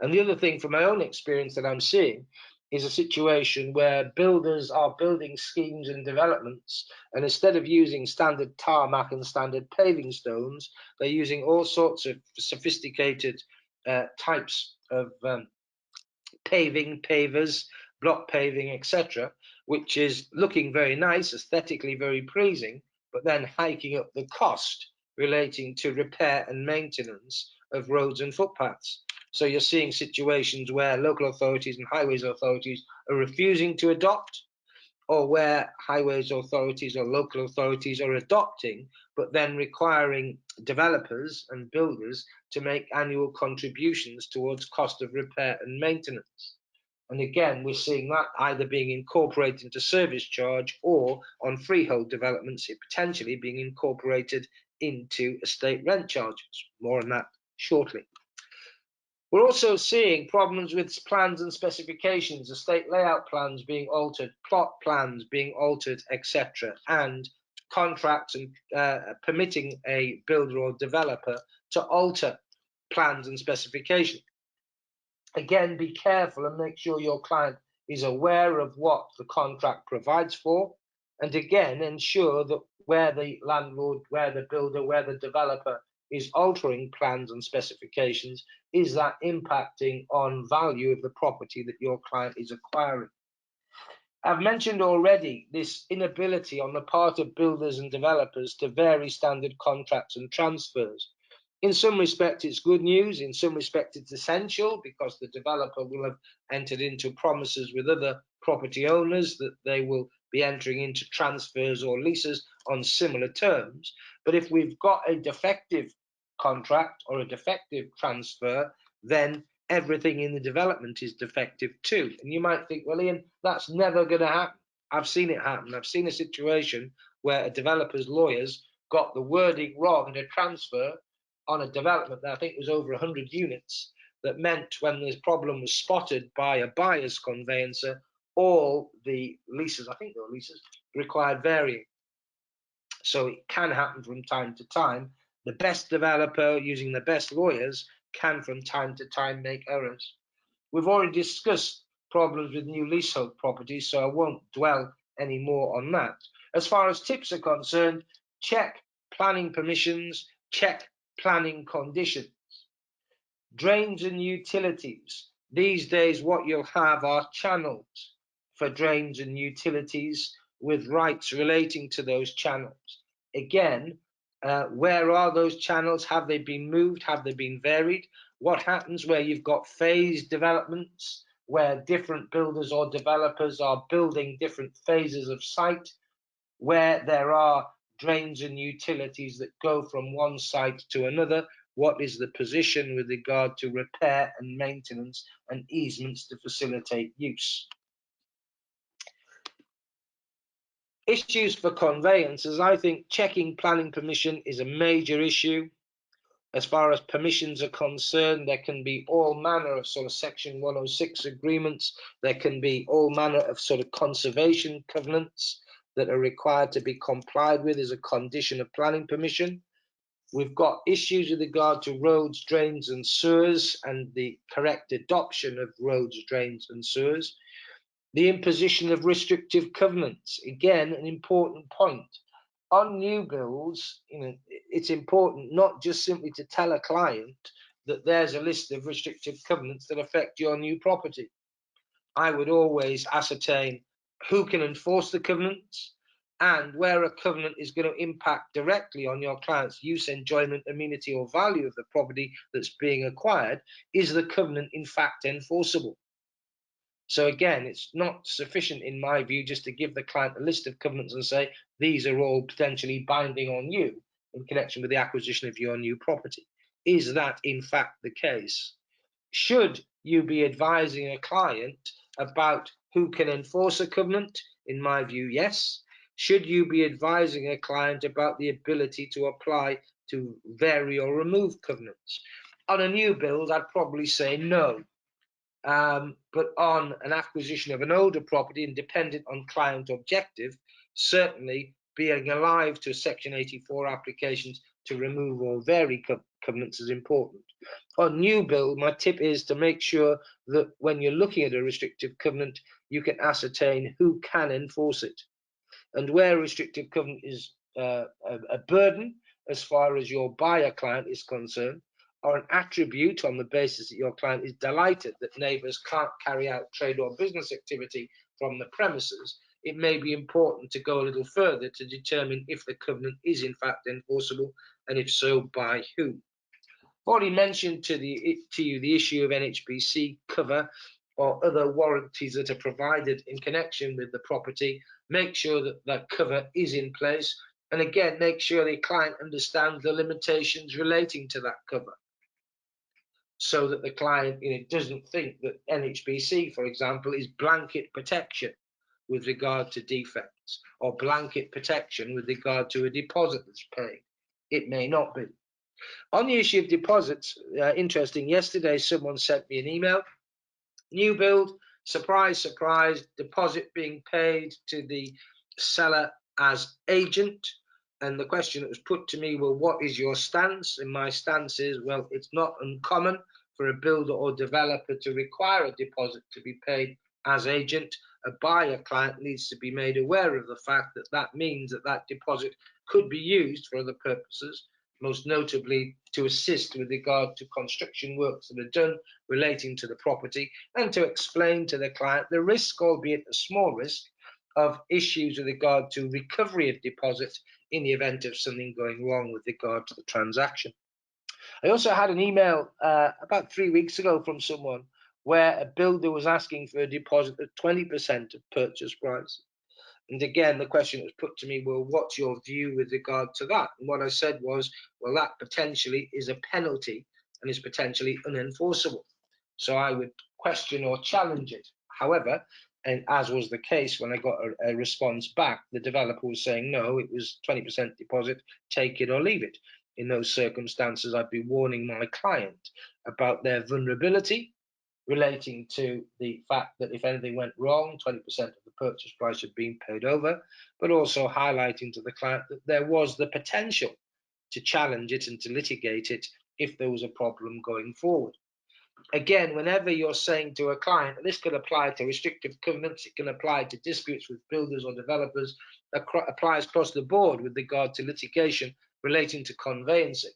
And the other thing from my own experience that I'm seeing is a situation where builders are building schemes and developments, and instead of using standard tarmac and standard paving stones, they're using all sorts of sophisticated types of paving, pavers, block paving, etc., which is looking very nice, aesthetically very pleasing, but then hiking up the cost relating to repair and maintenance of roads and footpaths. So you're seeing situations where local authorities and highways authorities are refusing to adopt, or where highways authorities or local authorities are adopting, but then requiring developers and builders to make annual contributions towards cost of repair and maintenance. And again, we're seeing that either being incorporated into service charge, or on freehold developments, it potentially being incorporated into estate rent charges. More on that shortly. We're also seeing problems with plans and specifications, estate layout plans being altered, plot plans being altered, etc., and contracts and permitting a builder or developer to alter plans and specifications. Again, be careful and make sure your client is aware of what the contract provides for, and again, ensure that where the landlord, where the builder, where the developer is altering plans and specifications, is that impacting on value of the property that your client is acquiring. I've mentioned already this inability on the part of builders and developers to vary standard contracts and transfers. In some respect, it's good news. In some respect, it's essential because the developer will have entered into promises with other property owners that they will be entering into transfers or leases on similar terms. But if we've got a defective contract or a defective transfer, then everything in the development is defective too. And you might think, well, Ian, that's never going to happen. I've seen it happen. I've seen a situation where a developer's lawyers got the wording wrong in a transfer on a development that I think was over 100 units. That meant when this problem was spotted by a buyer's conveyancer, all the leases, I think they were leases, required varying. So it can happen from time to time. The best developer using the best lawyers can from time to time make errors. We've already discussed problems with new leasehold properties, so I won't dwell any more on that. As far as tips are concerned, check planning permissions, check planning conditions. Drains and utilities. These days what you'll have are channels for drains and utilities with rights relating to those channels. Again, where are those channels? Have they been moved? Have they been varied? What happens where you've got phased developments, where different builders or developers are building different phases of site, where there are drains and utilities that go from one site to another? What is the position with regard to repair and maintenance and easements to facilitate use? Issues for conveyancers. I think checking planning permission is a major issue. As far as permissions are concerned, there can be all manner of sort of Section 106 agreements. There can be all manner of sort of conservation covenants that are required to be complied with as a condition of planning permission. We've got issues with regard to roads, drains and sewers and the correct adoption of roads, drains and sewers. The imposition of restrictive covenants, again, an important point. On new builds, it's important not just simply to tell a client that there's a list of restrictive covenants that affect your new property. I would always ascertain who can enforce the covenants and where a covenant is going to impact directly on your client's use, enjoyment, amenity or value of the property that's being acquired. Is the covenant in fact enforceable? So again, it's not sufficient in my view just to give the client a list of covenants and say these are all potentially binding on you in connection with the acquisition of your new property. Is that in fact the case? Should you be advising a client about who can enforce a covenant? In my view, yes. Should you be advising a client about the ability to apply to vary or remove covenants? On a new build, I'd probably say no. But on an acquisition of an older property and dependent on client objective, certainly being alive to Section 84 applications to remove or vary covenants is important. On new build, my tip is to make sure that when you're looking at a restrictive covenant, you can ascertain who can enforce it. And where a restrictive covenant is a burden as far as your buyer client is concerned, or an attribute on the basis that your client is delighted that neighbours can't carry out trade or business activity from the premises, it may be important to go a little further to determine if the covenant is in fact enforceable, and if so, by who. I've already mentioned to you the issue of NHBC cover or other warranties that are provided in connection with the property. Make sure that that cover is in place, and again, make sure the client understands the limitations relating to that cover, so that the client doesn't think that NHBC, for example, is blanket protection with regard to defects or blanket protection with regard to a deposit that's paid. It may not be. On the issue of deposits, interesting, yesterday someone sent me an email. New build, surprise, surprise, deposit being paid to the seller as agent. And the question that was put to me, well, what is your stance? And my stance is, well, it's not uncommon for a builder or developer to require a deposit to be paid as agent. A buyer client needs to be made aware of the fact that that means that that deposit could be used for other purposes, most notably to assist with regard to construction works that are done relating to the property, and to explain to the client the risk, albeit a small risk, of issues with regard to recovery of deposits in the event of something going wrong with regard to the transaction. I also had an email about 3 weeks ago from someone where a builder was asking for a deposit of 20% of purchase price. And again, the question was put to me, well, what's your view with regard to that? And what I said was, well, that potentially is a penalty and is potentially unenforceable. So I would question or challenge it. However, and as was the case when I got a response back, the developer was saying, no, it was 20% deposit, take it or leave it. In those circumstances, I'd be warning my client about their vulnerability relating to the fact that if anything went wrong, 20% of the purchase price had been paid over, but also highlighting to the client that there was the potential to challenge it and to litigate it if there was a problem going forward. Again, whenever you're saying to a client, this can apply to restrictive covenants, it can apply to disputes with builders or developers, applies across the board with regard to litigation relating to conveyancing.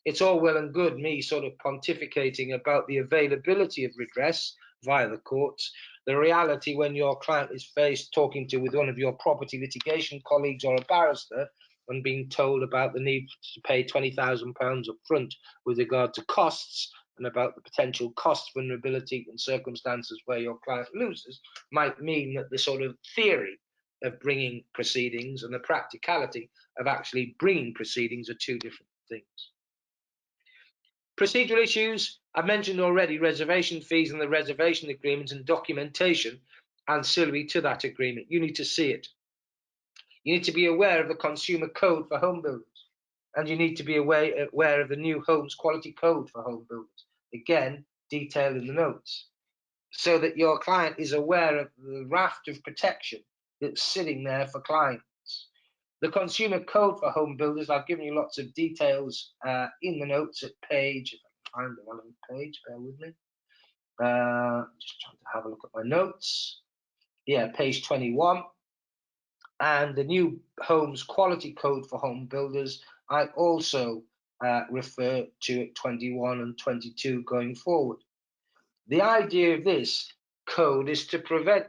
It's all well and good me sort of pontificating about the availability of redress via the courts. The reality when your client is faced talking to with one of your property litigation colleagues or a barrister and being told about the need to pay £20,000 up front with regard to costs and about the potential cost vulnerability in circumstances where your client loses might mean that the sort of theory of bringing proceedings and the practicality of actually bringing proceedings are two different things. Procedural issues, I've mentioned already, reservation fees and the reservation agreement and documentation ancillary to that agreement. You need to see it. You need to be aware of the consumer code for home builders, and you need to be aware of the new homes quality code for home builders. Again, detailed in the notes, so that your client is aware of the raft of protection that's sitting there for clients. The consumer code for home builders, I've given you lots of details in the notes at page, if I can find the relevant page, bear with me. Just trying to have a look at my notes. Yeah, page 21. And the new homes quality code for home builders, I also refer to at 21 and 22 going forward. The idea of this code is to prevent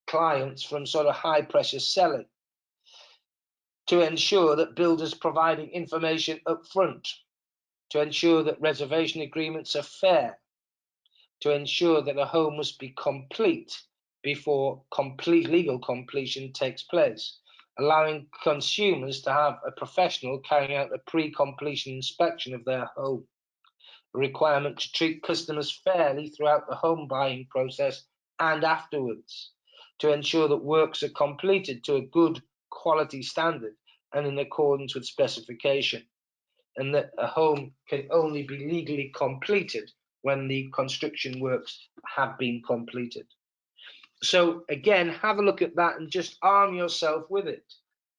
clients from sort of high pressure selling, to ensure that builders providing information up front, to ensure that reservation agreements are fair, to ensure that a home must be complete before legal completion takes place, allowing consumers to have a professional carrying out a pre-completion inspection of their home, a requirement to treat customers fairly throughout the home buying process and afterwards, to ensure that works are completed to a good quality standard and in accordance with specification, and that a home can only be legally completed when the construction works have been completed. So again, have a look at that and just arm yourself with it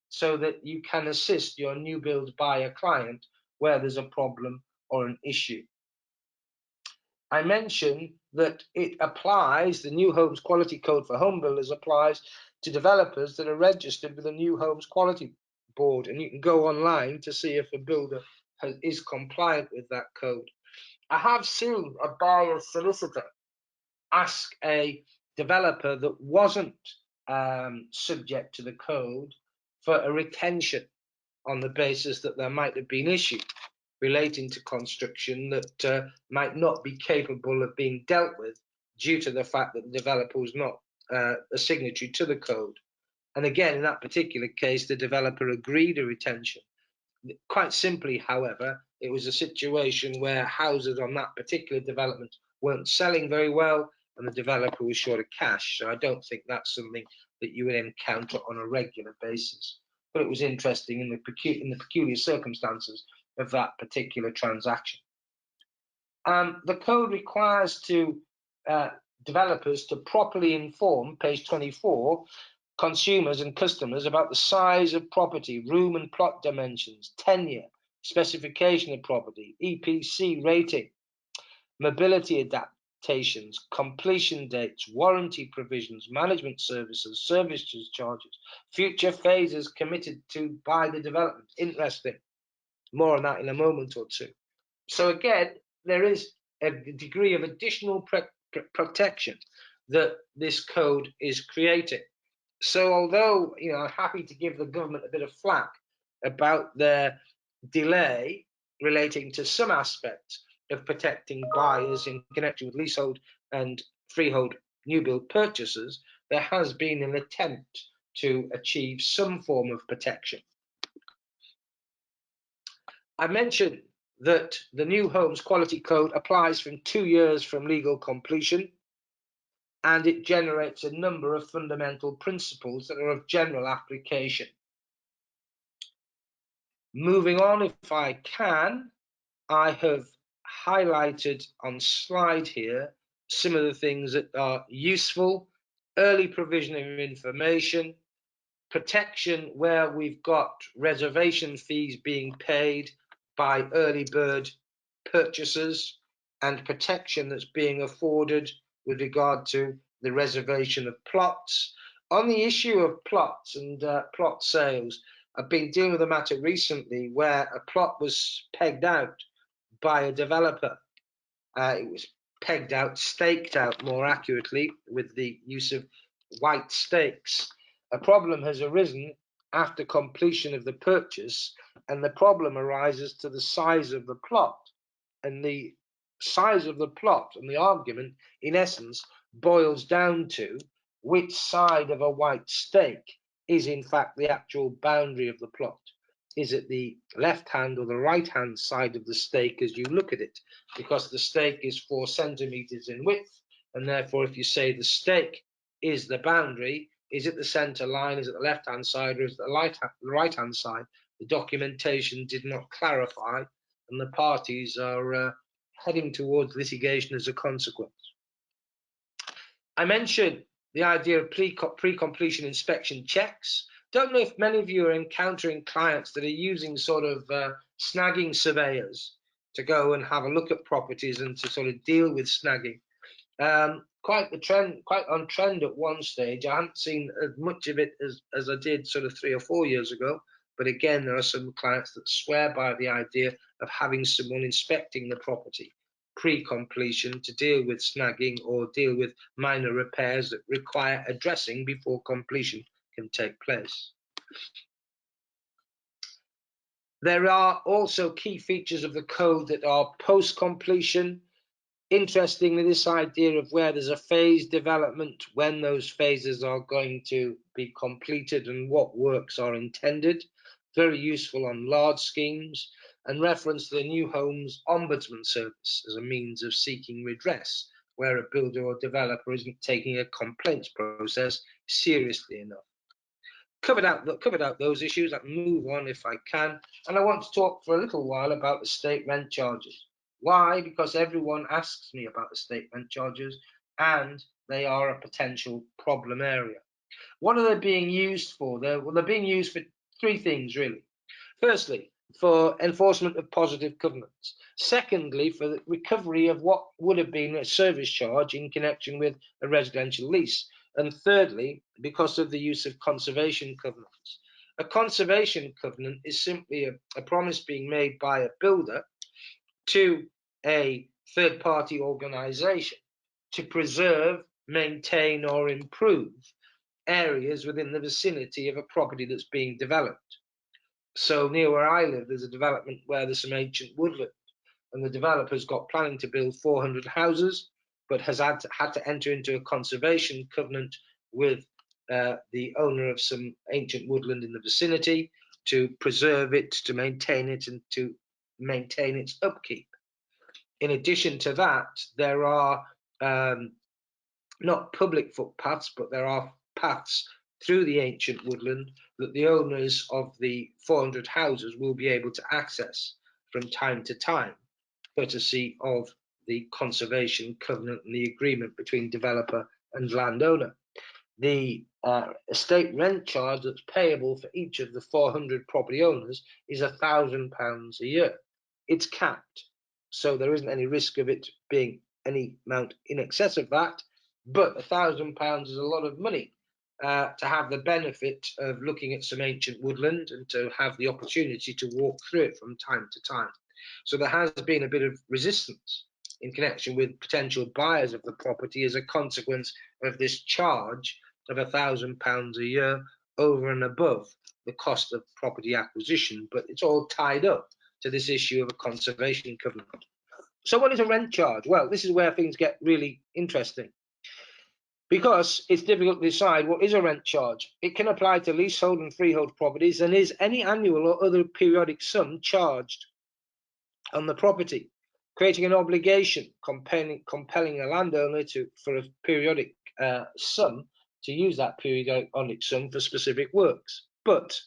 so that you can assist your new build buyer client where there's a problem or an issue. I mentioned that it applies, the new homes quality code for home builders applies to developers that are registered with the new homes quality board, and you can go online to see if a builder is compliant with that code. I have seen a buyer's solicitor ask a developer that wasn't subject to the code for a retention on the basis that there might have been issues relating to construction that might not be capable of being dealt with due to the fact that the developer was not a signatory to the code. And again, in that particular case, the developer agreed a retention. Quite simply, however, it was a situation where houses on that particular development weren't selling very well and the developer was short of cash. So I don't think that's something that you would encounter on a regular basis. But it was interesting in the peculiar circumstances of that particular transaction. The code requires developers to properly inform, page 24, consumers and customers about the size of property, room and plot dimensions, tenure, specification of property, EPC rating, mobility adaptations, completion dates, warranty provisions, management services, service charges, future phases committed to by the development. Interesting. More on that in a moment or two. So again, there is a degree of additional protection that this code is creating. So although, you know, I'm happy to give the government a bit of flack about their delay relating to some aspects of protecting buyers in connection with leasehold and freehold new build purchases, there has been an attempt to achieve some form of protection. I mentioned that the New Homes Quality Code applies from 2 years from legal completion, and it generates a number of fundamental principles that are of general application. Moving on, if I can, I have highlighted on slide here some of the things that are useful: early provision of information, protection where we've got reservation fees being paid by early bird purchasers, and protection that's being afforded with regard to the reservation of plots. On the issue of plots and plot sales, I've been dealing with a matter recently where a plot was pegged out by a developer. It was pegged out, staked out more accurately, with the use of white stakes. A problem has arisen after completion of the purchase, and the problem arises to the size of the plot. And the size of the plot and the argument, in essence, boils down to which side of a white stake is in fact the actual boundary of the plot. Is it the left hand or the right hand side of the stake as you look at it? Because the stake is 4 centimeters in width, and therefore if you say the stake is the boundary, is it the center line, is it the left hand side, or is it the right hand side? The documentation did not clarify, and the parties are heading towards litigation as a consequence. I mentioned the idea of pre-completion inspection checks. Don't know if many of you are encountering clients that are using sort of snagging surveyors to go and have a look at properties and to sort of deal with snagging. Quite on trend at one stage. I haven't seen as much of it as I did sort of 3 or 4 years ago. But again, there are some clients that swear by the idea of having someone inspecting the property pre-completion to deal with snagging or deal with minor repairs that require addressing before completion can take place. There are also key features of the code that are post-completion. Interestingly, this idea of where there's a phased development, when those phases are going to be completed and what works are intended, very useful on large schemes, and reference to the New Homes Ombudsman Service as a means of seeking redress where a builder or developer isn't taking a complaints process seriously enough. Covered out those issues. I'll move on if I can, and I want to talk for a little while about the state rent charges. Why? Because everyone asks me about the state rent charges, and they are a potential problem area. What are they being used for? They're being used for 3 things, really. Firstly, for enforcement of positive covenants. Secondly, for the recovery of what would have been a service charge in connection with a residential lease. And thirdly, because of the use of conservation covenants. A conservation covenant is simply a promise being made by a builder to a third-party organisation to preserve, maintain, or improve areas within the vicinity of a property that's being developed. So near where I live, there's a development where there's some ancient woodland, and the developer's got planning to build 400 houses, but has had to enter into a conservation covenant with the owner of some ancient woodland in the vicinity to preserve it, to maintain it, and to maintain its upkeep. In addition to that, there are not public footpaths, but there are paths through the ancient woodland that the owners of the 400 houses will be able to access from time to time, courtesy of the conservation covenant and the agreement between developer and landowner. The estate rent charge that's payable for each of the 400 property owners is £1,000 a year. It's capped, so there isn't any risk of it being any amount in excess of that, but £1,000 is a lot of money to have the benefit of looking at some ancient woodland and to have the opportunity to walk through it from time to time. So there has been a bit of resistance in connection with potential buyers of the property as a consequence of this charge of £1,000 a year over and above the cost of property acquisition, but it's all tied up to this issue of a conservation covenant. So what is a rent charge? Well, this is where things get really interesting, because it's difficult to decide what is a rent charge. It can apply to leasehold and freehold properties and is any annual or other periodic sum charged on the property, creating an obligation compelling a landowner for a periodic sum to use that periodic sum for specific works. But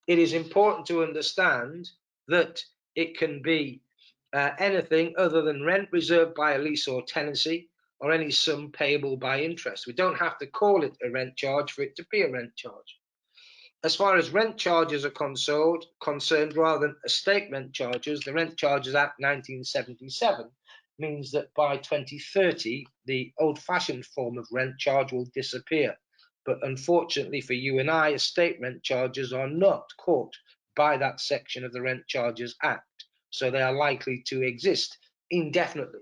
it is important to understand that it can be anything other than rent reserved by a lease or tenancy, or any sum payable by interest. We don't have to call it a rent charge for it to be a rent charge. As far as rent charges are concerned, rather than estate rent charges, the Rent Charges Act 1977 means that by 2030, the old-fashioned form of rent charge will disappear. But unfortunately for you and I, estate rent charges are not caught by that section of the Rent Charges Act, so they are likely to exist indefinitely.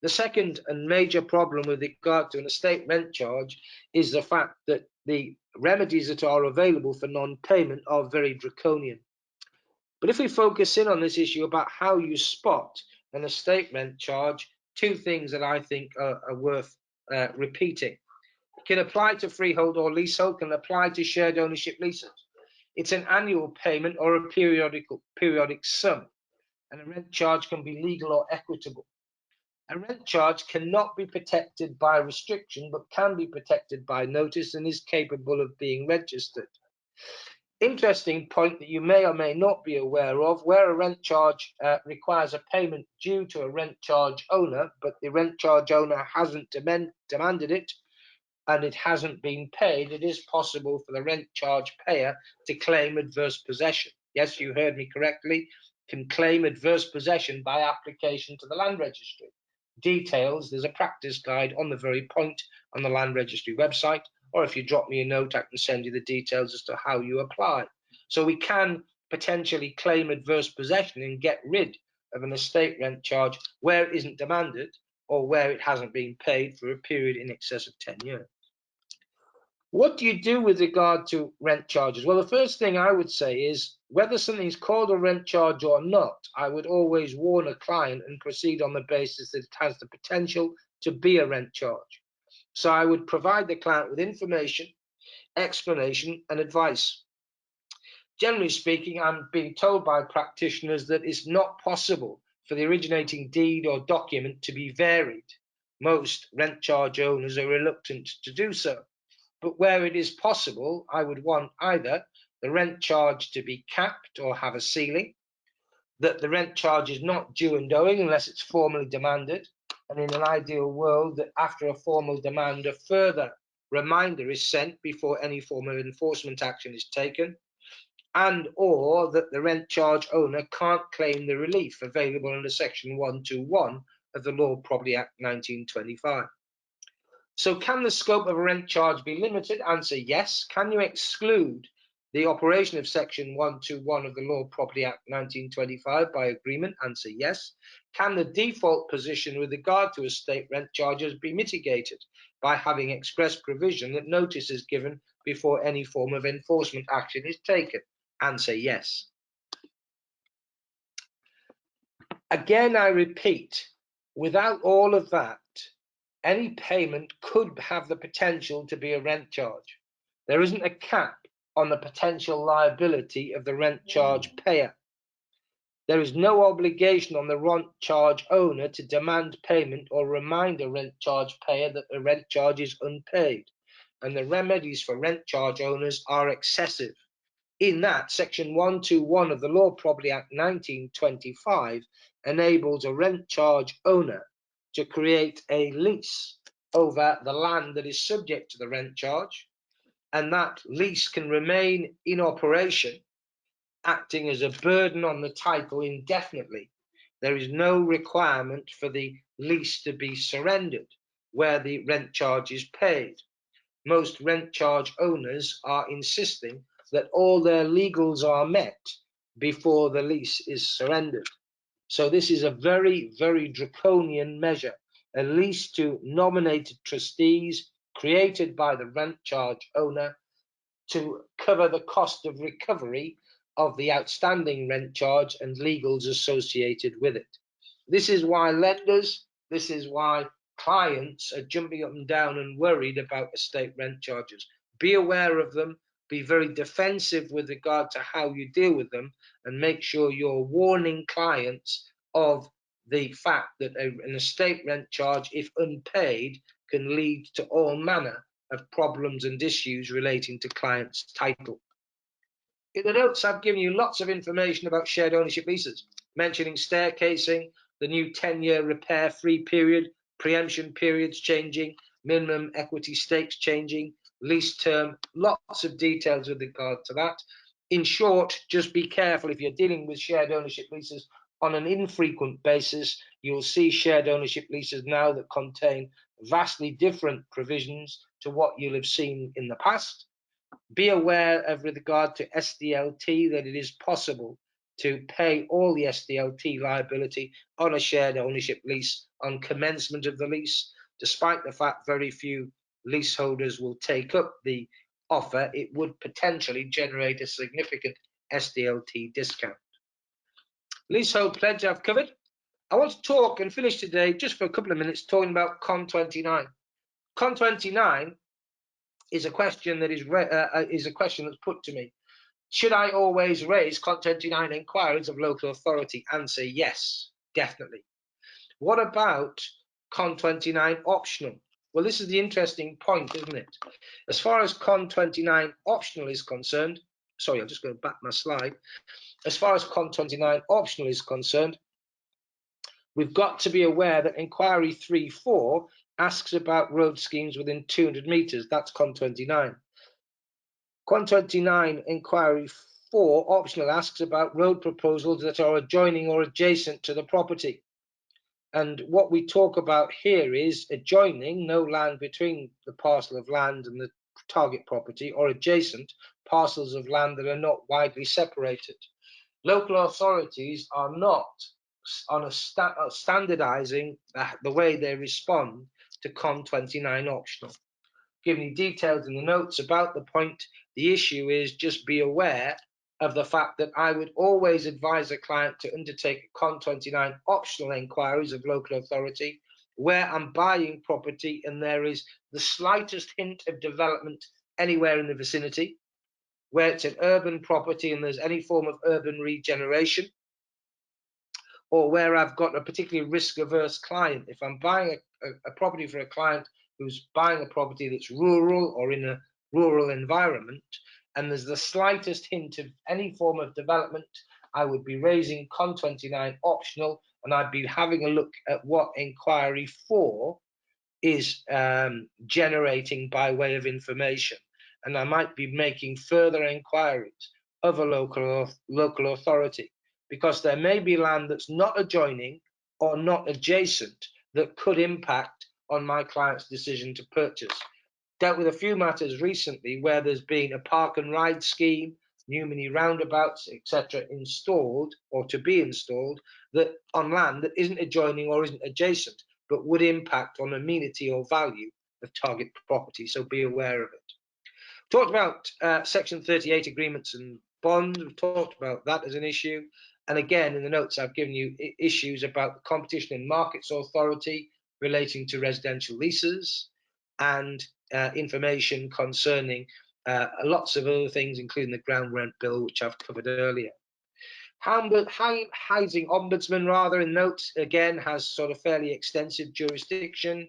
The second and major problem with regard to an estate rent charge is the fact that the remedies that are available for non-payment are very draconian. But if we focus in on this issue about how you spot an estate rent charge, two things that I think are worth repeating. It can apply to freehold or leasehold, can apply to shared ownership leases. It's an annual payment or a periodic sum, and a rent charge can be legal or equitable. A rent charge cannot be protected by restriction, but can be protected by notice and is capable of being registered. Interesting point that you may or may not be aware of, where a rent charge requires a payment due to a rent charge owner, but the rent charge owner hasn't demanded it and it hasn't been paid, it is possible for the rent charge payer to claim adverse possession. Yes, you heard me correctly, can claim adverse possession by application to the land registry. Details, there's a practice guide on the very point on the land registry website, or if you drop me a note, I can send you the details as to how you apply. So we can potentially claim adverse possession and get rid of an estate rent charge where it isn't demanded or where it hasn't been paid for a period in excess of 10 years. What do you do with regard to rent charges? Well, the first thing I would say is whether something's called a rent charge or not, I would always warn a client and proceed on the basis that it has the potential to be a rent charge. So I would provide the client with information, explanation, and advice. Generally speaking, I'm being told by practitioners that it's not possible for the originating deed or document to be varied. Most rent charge owners are reluctant to do so. But where it is possible, I would want either the rent charge to be capped or have a ceiling, that the rent charge is not due and owing unless it's formally demanded, and in an ideal world that after a formal demand, a further reminder is sent before any form of enforcement action is taken, and or that the rent charge owner can't claim the relief available under Section 121 of the Law Property Act 1925. So can the scope of a rent charge be limited? Answer yes. Can you exclude the operation of Section 121 of the Law Property Act 1925 by agreement? Answer yes. Can the default position with regard to estate rent charges be mitigated by having express provision that notice is given before any form of enforcement action is taken? Answer yes. Again, I repeat, without all of that, any payment could have the potential to be a rent charge. There isn't a cap on the potential liability of the rent charge payer. There is no obligation on the rent charge owner to demand payment or remind a rent charge payer that the rent charge is unpaid. And the remedies for rent charge owners are excessive. In that, Section 121 of the Law Property Act 1925 enables a rent charge owner to create a lease over the land that is subject to the rent charge, and that lease can remain in operation, acting as a burden on the title indefinitely. There is no requirement for the lease to be surrendered where the rent charge is paid. Most rent charge owners are insisting that all their legals are met before the lease is surrendered. So this is a very, very draconian measure, a lease to nominated trustees created by the rent charge owner to cover the cost of recovery of the outstanding rent charge and legals associated with it. This is why lenders, this is why clients are jumping up and down and worried about estate rent charges. Be aware of them, be very defensive with regard to how you deal with them, and make sure you're warning clients of the fact that an estate rent charge, if unpaid, can lead to all manner of problems and issues relating to clients' title. In the notes, I've given you lots of information about shared ownership leases, mentioning staircasing, the new 10-year repair-free period, preemption periods changing, minimum equity stakes changing, lease term, lots of details with regard to that. In short, just be careful if you're dealing with shared ownership leases on an infrequent basis. You'll see shared ownership leases now that contain vastly different provisions to what you'll have seen in the past. Be aware of with regard to SDLT that it is possible to pay all the SDLT liability on a shared ownership lease on commencement of the lease. Despite the fact very few leaseholders will take up the offer, it would potentially generate a significant SDLT discount. Leasehold Pledge I've covered. I want to talk and finish today just for a couple of minutes talking about Con 29. Con 29 is a question that is a question that's put to me. Should I always raise Con 29 inquiries of local authority? Answer: yes, definitely. What about Con 29 optional? Well, this is the interesting point, isn't it? As far as Con 29 optional is concerned, sorry, I'll just go back my slide. As far as Con 29 optional is concerned, we've got to be aware that inquiry 3.4 asks about road schemes within 200 metres. That's Con 29. Con 29 inquiry 4 optional asks about road proposals that are adjoining or adjacent to the property. And what we talk about here is adjoining, no land between the parcel of land and the target property, or adjacent parcels of land that are not widely separated. Local authorities are not on standardizing the way they respond to Con 29 optional. Giving you details in the notes about the point. The issue is just be aware of the fact that I would always advise a client to undertake Con 29 optional inquiries of local authority where I'm buying property and there is the slightest hint of development anywhere in the vicinity, where it's an urban property and there's any form of urban regeneration, or where I've got a particularly risk-averse client. If I'm buying a property for a client who's buying a property that's rural or in a rural environment, and there's the slightest hint of any form of development, I would be raising Con 29 optional, and I'd be having a look at what inquiry 4 is generating by way of information. And I might be making further inquiries of a local authority, because there may be land that's not adjoining or not adjacent that could impact on my client's decision to purchase. Dealt with a few matters recently where there's been a park and ride scheme, new mini roundabouts, etc., installed or to be installed that on land that isn't adjoining or isn't adjacent, but would impact on amenity or value of target property. So be aware of it. Talked about Section 38 agreements and bonds. We've talked about that as an issue. And again, in the notes, I've given you issues about the Competition and Markets Authority relating to residential leases, and information concerning lots of other things, including the ground rent bill, which I've covered earlier. Housing Ombudsman, rather, in notes, again, has sort of fairly extensive jurisdiction.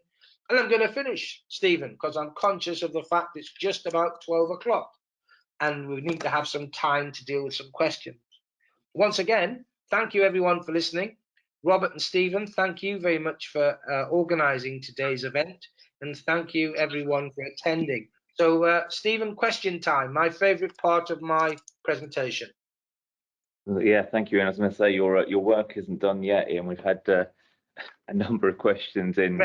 And I'm going to finish, Stephen, because I'm conscious of the fact it's just about 12 o'clock and we need to have some time to deal with some questions. Once again, thank you everyone for listening. Robert and Stephen, thank you very much for organising today's event, and thank you everyone for attending. So Stephen, question time, my favourite part of my presentation. Yeah, thank you. And I was going to say, your work isn't done yet, Ian. We've had a number of questions in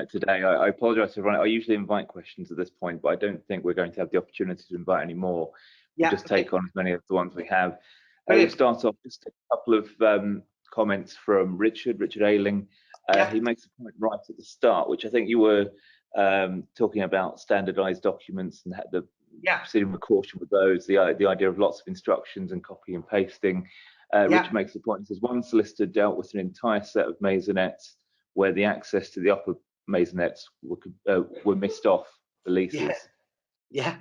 today. I apologise for everyone. I usually invite questions at this point, but I don't think we're going to have the opportunity to invite any more. We'll just take on as many of the ones we have. We'll start off just a couple of comments from Richard Ailing. He makes a point right at the start, which I think you were talking about standardized documents and the Yeah. proceeding with caution with those, the idea of lots of instructions and copy and pasting. Richard makes the point, he says one solicitor dealt with an entire set of maisonettes where the access to the upper maisonettes were missed off the leases. Yeah,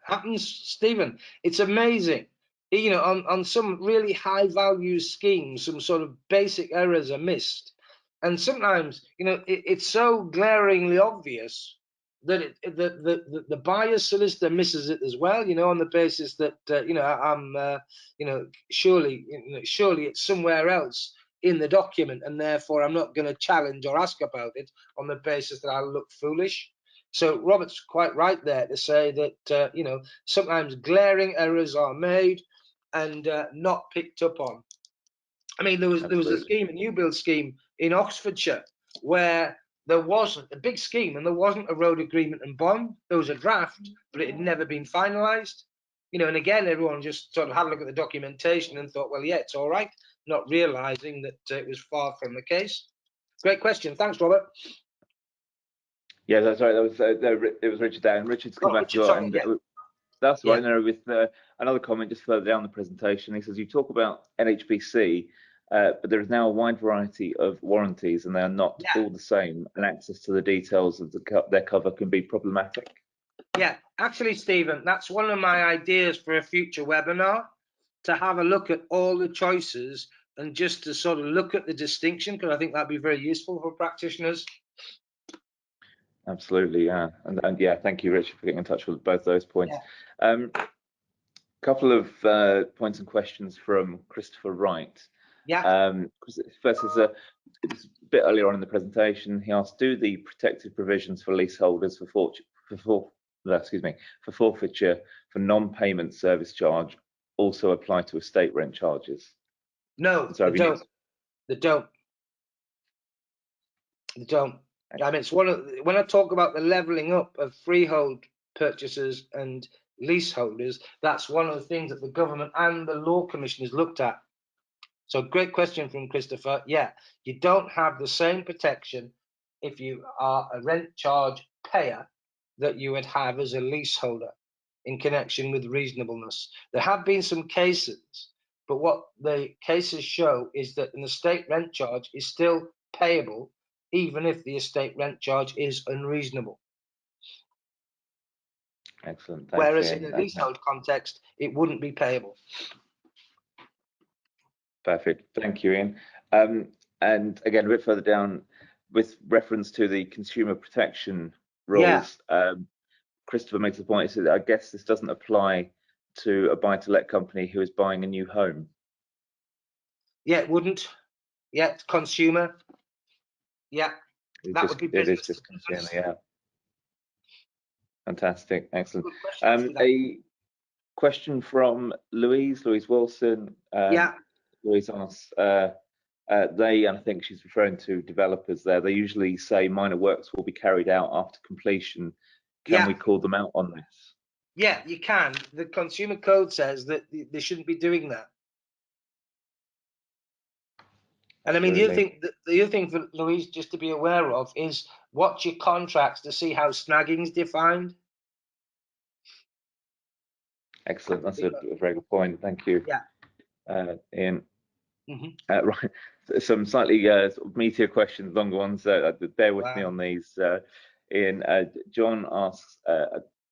happens, Stephen. It's amazing. You know, on some really high value schemes, some sort of basic errors are missed. And sometimes, you know, it's so glaringly obvious that the buyer's solicitor misses it as well, you know, on the basis that, you know, you know, surely it's somewhere else in the document, and therefore I'm not going to challenge or ask about it on the basis that I'll look foolish. So Robert's quite right there to say that, you know, sometimes glaring errors are made and not picked up on. I mean, there was a scheme, a new build scheme in Oxfordshire, where there wasn't a big scheme and there wasn't a road agreement and bond. There was a draft, but it had never been finalised. You know, and again, everyone just sort of had a look at the documentation and thought, well, yeah, it's all right, not realising that it was far from the case. Great question. Thanks, Robert. Yeah, that's right. That was it was Richard there, and Richard's come back as well. Sorry, And yeah. that's right. No, with another comment just further down the presentation, he says you talk about NHBC, but there is now a wide variety of warranties, and they are not all the same. And access to the details of their cover can be problematic. Yeah, actually, Stephen, that's one of my ideas for a future webinar, to have a look at all the choices and just to sort of look at the distinction, because I think that'd be very useful for practitioners. Absolutely, yeah, and yeah, thank you, Richard, for getting in touch with both those points. Couple of points and questions from Christopher Wright. First is it's a bit earlier on in the presentation. He asked, do the protective provisions for leaseholders for forfeiture for non-payment service charge also apply to estate rent charges? No, So they don't. They don't. They don't. I mean, it's one of, when I talk about the levelling up of freehold purchasers and leaseholders, that's one of the things that the government and the law commission has looked at. So great question from Christopher. Yeah, you don't have the same protection if you are a rent charge payer that you would have as a leaseholder in connection with reasonableness. There have been some cases, but what the cases show is that an estate rent charge is still payable even if the estate rent charge is unreasonable. Excellent. Thanks, Whereas Ian. in a leasehold context, it wouldn't be payable. Perfect. Thank you, Ian. And again, a bit further down, with reference to the consumer protection rules, Christopher makes the point, he said, I guess this doesn't apply to a buy-to-let company who is buying a new home. Yeah, it wouldn't. Yeah, consumer. Yeah, that would be business. It is just consumer, yeah. Fantastic, excellent. A question from Louise Wilson. Louise asks, and I think she's referring to developers there, they usually say minor works will be carried out after completion. Can we call them out on this? Yeah, you can. The Consumer Code says that they shouldn't be doing that. And I mean, the other thing for Louise just to be aware of is watch your contracts to see how snagging is defined. Excellent. That's a very good point. Thank you. Yeah. Ian. Right. Some slightly sort of meatier questions, longer ones. Bear with me on these. Ian, John asks,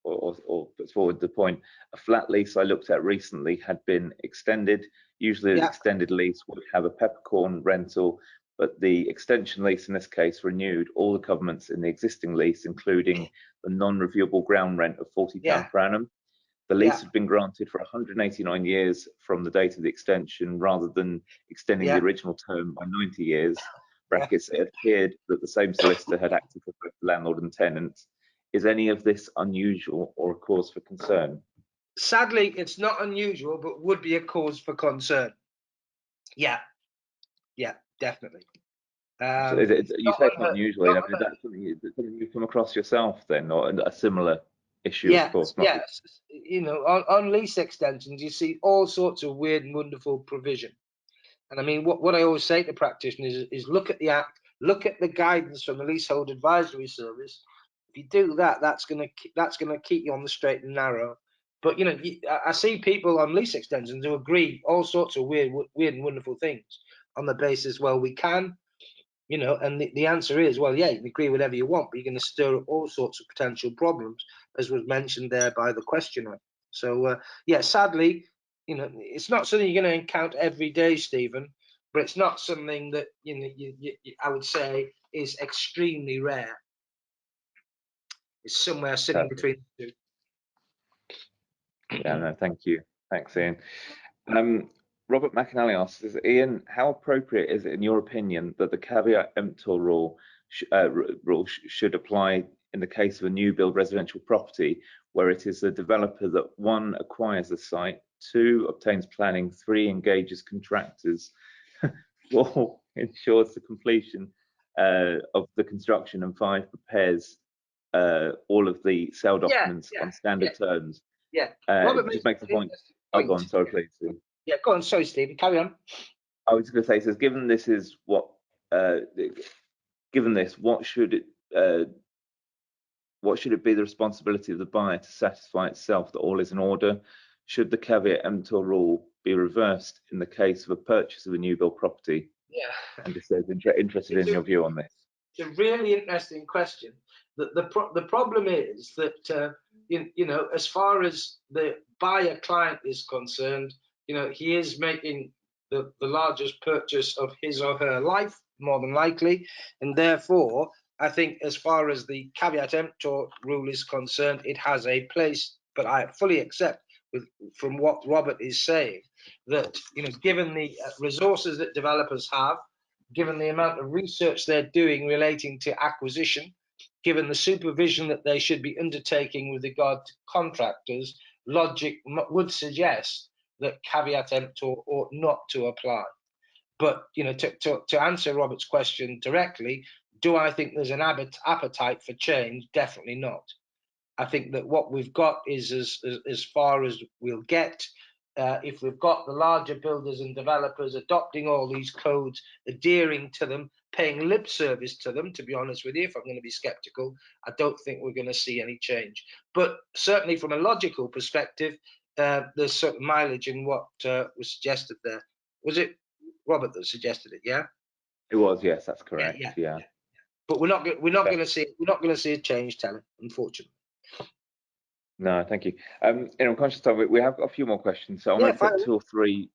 or puts forward the point, a flat lease I looked at recently had been extended. Usually an extended lease would have a peppercorn rental, but the extension lease in this case renewed all the covenants in the existing lease, including the non-reviewable ground rent of £40 per annum. The lease had been granted for 189 years from the date of the extension, rather than extending the original term by 90 years. Brackets, it appeared that the same solicitor had acted for both the landlord and tenant. Is any of this unusual or a cause for concern? Sadly, it's not unusual, but would be a cause for concern. Yeah, definitely. So you say it's not unusual. Is that something you've come across yourself then, or a similar issue? Of course. Yes. You know, on lease extensions, you see all sorts of weird and wonderful provision. And I mean, what I always say to practitioners is look at the Act, look at the guidance from the Leasehold Advisory Service. If you do that, that's going to keep you on the straight and narrow. But I see people on lease extensions who agree all sorts of weird and wonderful things on the basis, well, we can, and the answer is, well, yeah, you can agree whatever you want, but you're going to stir up all sorts of potential problems, as was mentioned there by the questioner. So, yeah, sadly, it's not something you're going to encounter every day, Stephen, but it's not something that, I would say is extremely rare. It's somewhere sitting between the two. Yeah, no, thank you. Thanks, Ian. Robert McAnally asks, Ian, how appropriate is it, in your opinion, that the caveat emptor rule should apply in the case of a new build residential property, where it is the developer that 1, acquires the site, 2, obtains planning, 3, engages contractors, 4, ensures the completion of the construction, and 5, prepares all of the sale documents on standard terms? Yeah. Just makes the point. Oh, go on. Sorry, please. Yeah, go on. Sorry, Stephen. Carry on. I was going to say, says, given this is what, given this, what should it be the responsibility of the buyer to satisfy itself that all is in order? Should the caveat emptor rule be reversed in the case of a purchase of a new build property? Yeah. And just interested in your view on this. It's a really interesting question. The problem is that as far as the buyer client is concerned, he is making the largest purchase of his or her life, more than likely, and therefore I think as far as the caveat emptor rule is concerned, it has a place. But I fully accept from what Robert is saying that given the resources that developers have, given the amount of research they're doing relating to acquisition, given the supervision that they should be undertaking with regard to contractors, logic would suggest that caveat emptor ought not to apply. But to answer Robert's question directly, do I think there's an appetite for change? Definitely not. I think that what we've got is as far as we'll get. If we've got the larger builders and developers adopting all these codes, adhering to them, paying lip service to them, to be honest with you, if I'm going to be skeptical, I don't think we're going to see any change. But certainly from a logical perspective, there's certain mileage in what was suggested there. Was it Robert that suggested it? Yeah. It was, yes, that's correct. Yeah. But we're not going to see a change, Telly, unfortunately. No, thank you. I'm conscious of it. We have got a few more questions, so I'm going to take two or three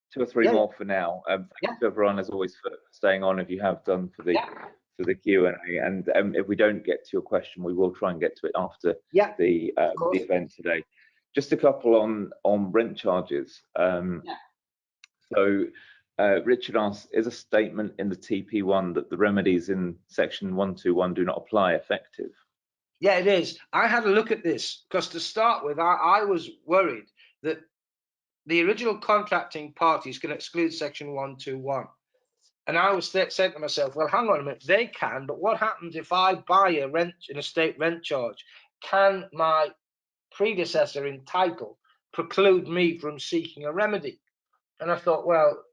more for now. Thank you to everyone, as always, for staying on. If you have done for the Q&A, and if we don't get to your question, we will try and get to it after the event today. Just a couple on rent charges. So Richard asks, is a statement in the TP1 that the remedies in section 121 do not apply effective? Yeah, it is. I had a look at this because to start with, I was worried that the original contracting parties can exclude section 121. And I was saying to myself, well, hang on a minute, they can, but what happens if I buy an estate rent charge? Can my predecessor in title preclude me from seeking a remedy? And I thought, well,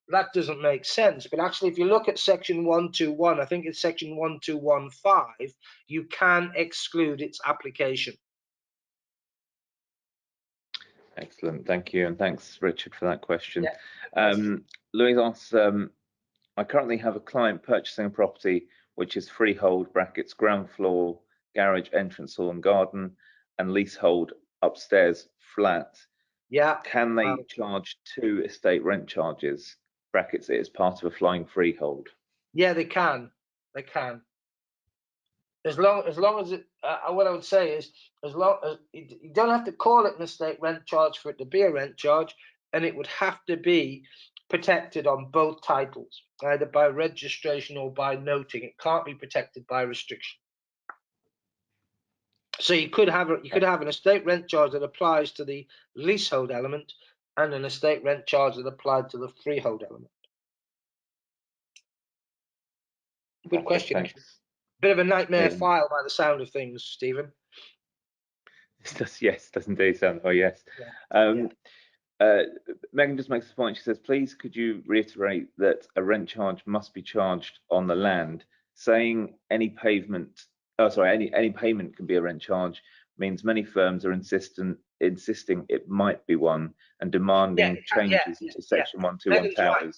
that doesn't make sense. But actually, if you look at section 121, I think it's section 1215, you can exclude its application. Excellent, thank you, and thanks, Richard, for that question. Louise asks, I currently have a client purchasing a property which is freehold (brackets ground floor, garage, entrance hall and garden, and leasehold upstairs flat). Yeah. Can they charge 2 estate rent charges (brackets it is part of a flying freehold)? Yeah, they can. They can. As long as it, what I would say is, as long as you don't have to call it an estate rent charge for it to be a rent charge, and it would have to be protected on both titles, either by registration or by noting. It can't be protected by restriction. So you could have an estate rent charge that applies to the leasehold element and an estate rent charge that applied to the freehold element. Good question. Thanks. Bit of a nightmare file by the sound of things, Stephen. Yes, does indeed sound like yes. Megan just makes a point. She says, please could you reiterate that a rent charge must be charged on the land, saying any payment can be a rent charge means many firms are insisting it might be one and demanding changes to Section 121 Megan's towers. right.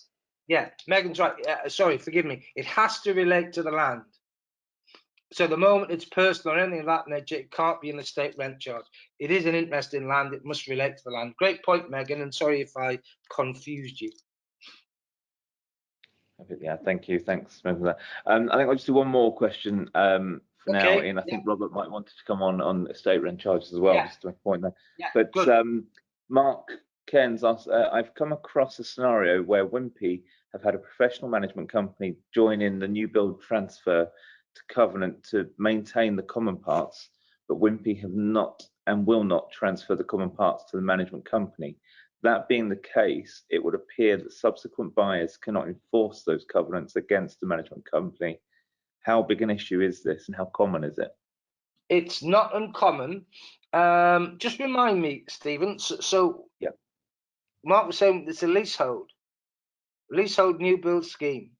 Yeah, Megan's right. Sorry, forgive me. It has to relate to the land. So the moment it's personal or anything of that nature, it can't be an estate rent charge. It is an interest in land. It must relate to the land. Great point, Megan, and sorry if I confused you. Yeah, thank you. Thanks for that. I think I'll just do one more question for now, Ian. I think Robert might want to come on estate rent charges as well, just to make a point there. Yeah, but good. Mark Cairns asked, I've come across a scenario where Wimpy have had a professional management company join in the new build transfer to covenant to maintain the common parts, but Wimpy have not and will not transfer the common parts to the management company. That being the case, it would appear that subsequent buyers cannot enforce those covenants against the management company. How big an issue is this and how common is it? It's not uncommon. Just remind me, Stephen, so yeah. Mark was saying it's a leasehold new build scheme.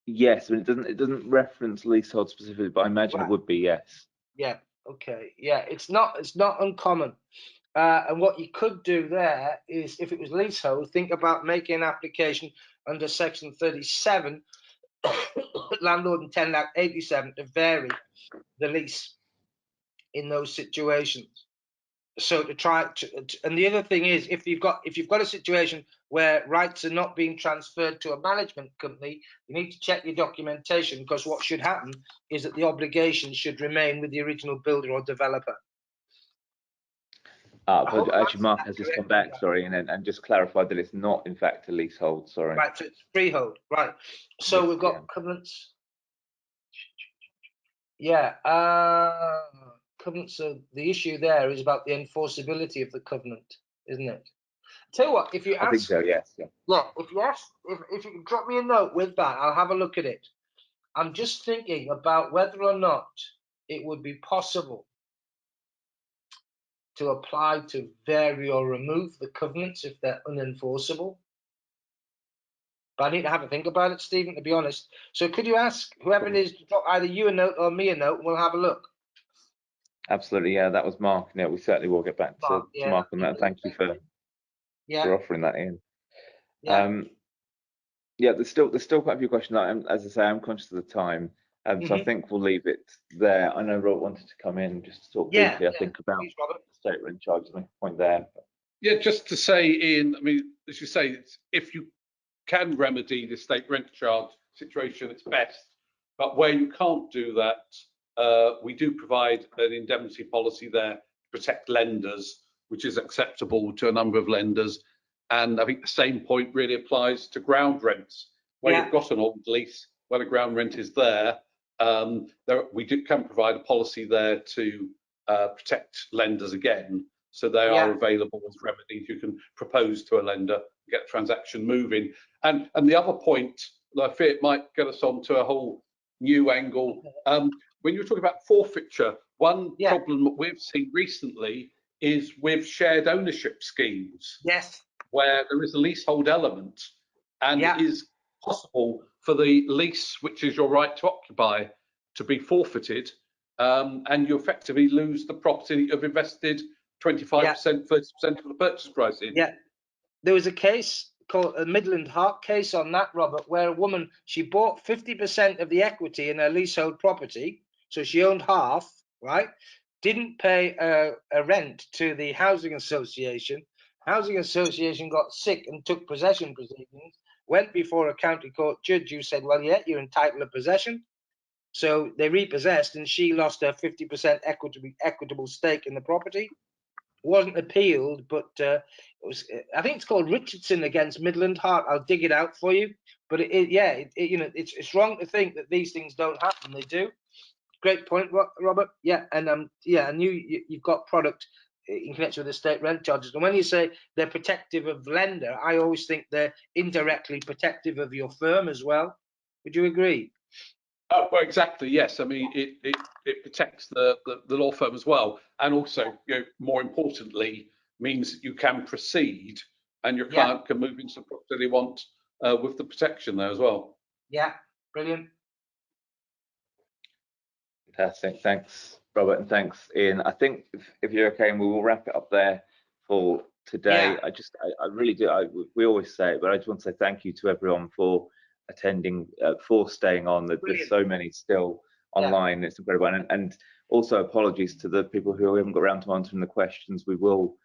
Yes, but it doesn't reference leasehold specifically, but I imagine it would be, yes. Yeah, okay. Yeah, it's not uncommon. And what you could do there is, if it was leasehold, think about making an application under Section 37, landlord and tenant Act 87, to vary the lease in those situations. So to try to, and the other thing is, if you've got a situation where rights are not being transferred to a management company, you need to check your documentation, because what should happen is that the obligation should remain with the original builder or developer. But actually, Mark has just come back, sorry, and just clarified that it's not, in fact, a leasehold, sorry. Right, so it's freehold, right. So yes, we've got covenants. Yeah, covenants, so the issue there is about the enforceability of the covenant, isn't it? Tell you what, if you ask, I think so, yes. Yeah, if you can drop me a note with that, I'll have a look at it. I'm just thinking about whether or not it would be possible to apply to vary or remove the covenants if they're unenforceable. But I need to have a think about it, Stephen, to be honest. So could you ask whoever it is to drop either you a note or me a note, and we'll have a look. Absolutely, yeah, that was Mark. Yeah, we certainly will get back to Mark on that. Thank you for offering that in. Yeah, there's still quite a few questions. As I say, I'm conscious of the time, so I think we'll leave it there. I know Robert wanted to come in just to talk briefly. I think about estate rent charges. Make a point there. Yeah, just to say, Ian. I mean, as you say, if you can remedy the estate rent charge situation, it's best. But where you can't do that, we do provide an indemnity policy there to protect lenders, which is acceptable to a number of lenders. And I think the same point really applies to ground rents, where you've got an old lease, where the ground rent is there. We can provide a policy there to protect lenders again. So they are available as remedies you can propose to a lender, get the transaction moving. And the other point that I fear it might get us onto a whole new angle. When you're talking about forfeiture, one problem that we've seen recently is with shared ownership schemes. Yes. Where there is a leasehold element, and it is possible for the lease, which is your right to occupy, to be forfeited, and you effectively lose the property that you've invested 25%, 30% of the purchase price in. Yeah, there was a case called a Midland Heart case on that, Robert, where a woman, she bought 50% of the equity in her leasehold property, so she owned half, right? Didn't pay a rent to the housing association. Housing association got sick and took possession proceedings, went before a county court judge who said, well, yeah, you're entitled to possession. So they repossessed, and she lost her 50% equitable stake in the property. Wasn't appealed, but it was, I think it's called Richardson against Midland Heart. I'll dig it out for you. But it's wrong to think that these things don't happen. They do. Great point, Robert. Yeah, and you've got product in connection with estate rent charges. And when you say they're protective of lender, I always think they're indirectly protective of your firm as well. Would you agree? Well, exactly. Yes. I mean, it protects the law firm as well, and also, more importantly, means that you can proceed and your client can move into the property they want with the protection there as well. Yeah, brilliant. Fantastic. Thanks, Robert, and thanks, Ian. I think if you're okay, and we will wrap it up there for today. Yeah. I really do. We always say it, but I just want to say thank you to everyone for attending, for staying on. There's Brilliant. so many still online. It's incredible. And also apologies to the people who haven't got around to answering the questions. We will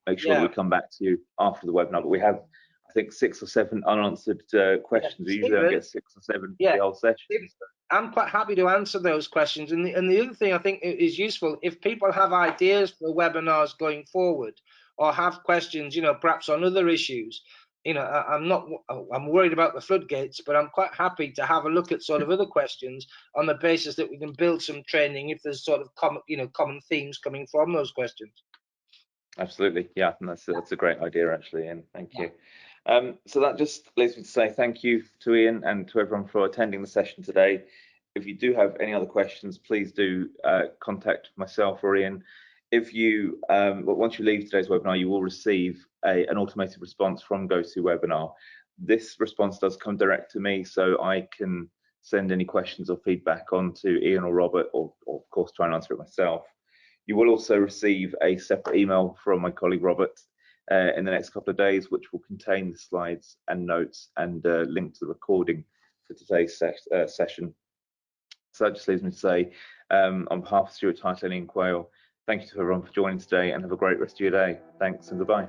make sure that we come back to you after the webinar. But we have, I think, 6 or 7 unanswered questions. We usually don't get 6 or 7 for the whole session. I'm quite happy to answer those questions. And the other thing I think is useful, if people have ideas for webinars going forward or have questions, perhaps on other issues, I'm worried about the floodgates, but I'm quite happy to have a look at sort of other questions on the basis that we can build some training if there's sort of common themes coming from those questions. Absolutely, yeah, and that's a great idea actually, and thank you. So that just leaves me to say thank you to Ian and to everyone for attending the session today. If you do have any other questions, please do contact myself or Ian. If you, once you leave today's webinar, you will receive an automated response from GoToWebinar. This response does come direct to me, so I can send any questions or feedback on to Ian or Robert, or of course try and answer it myself. You will also receive a separate email from my colleague Robert in the next couple of days, which will contain the slides and notes and link to the recording for today's session. So that just leaves me to say, on behalf of Stewart, Title and Quayle, thank you to everyone for joining today, and have a great rest of your day. Thanks and goodbye.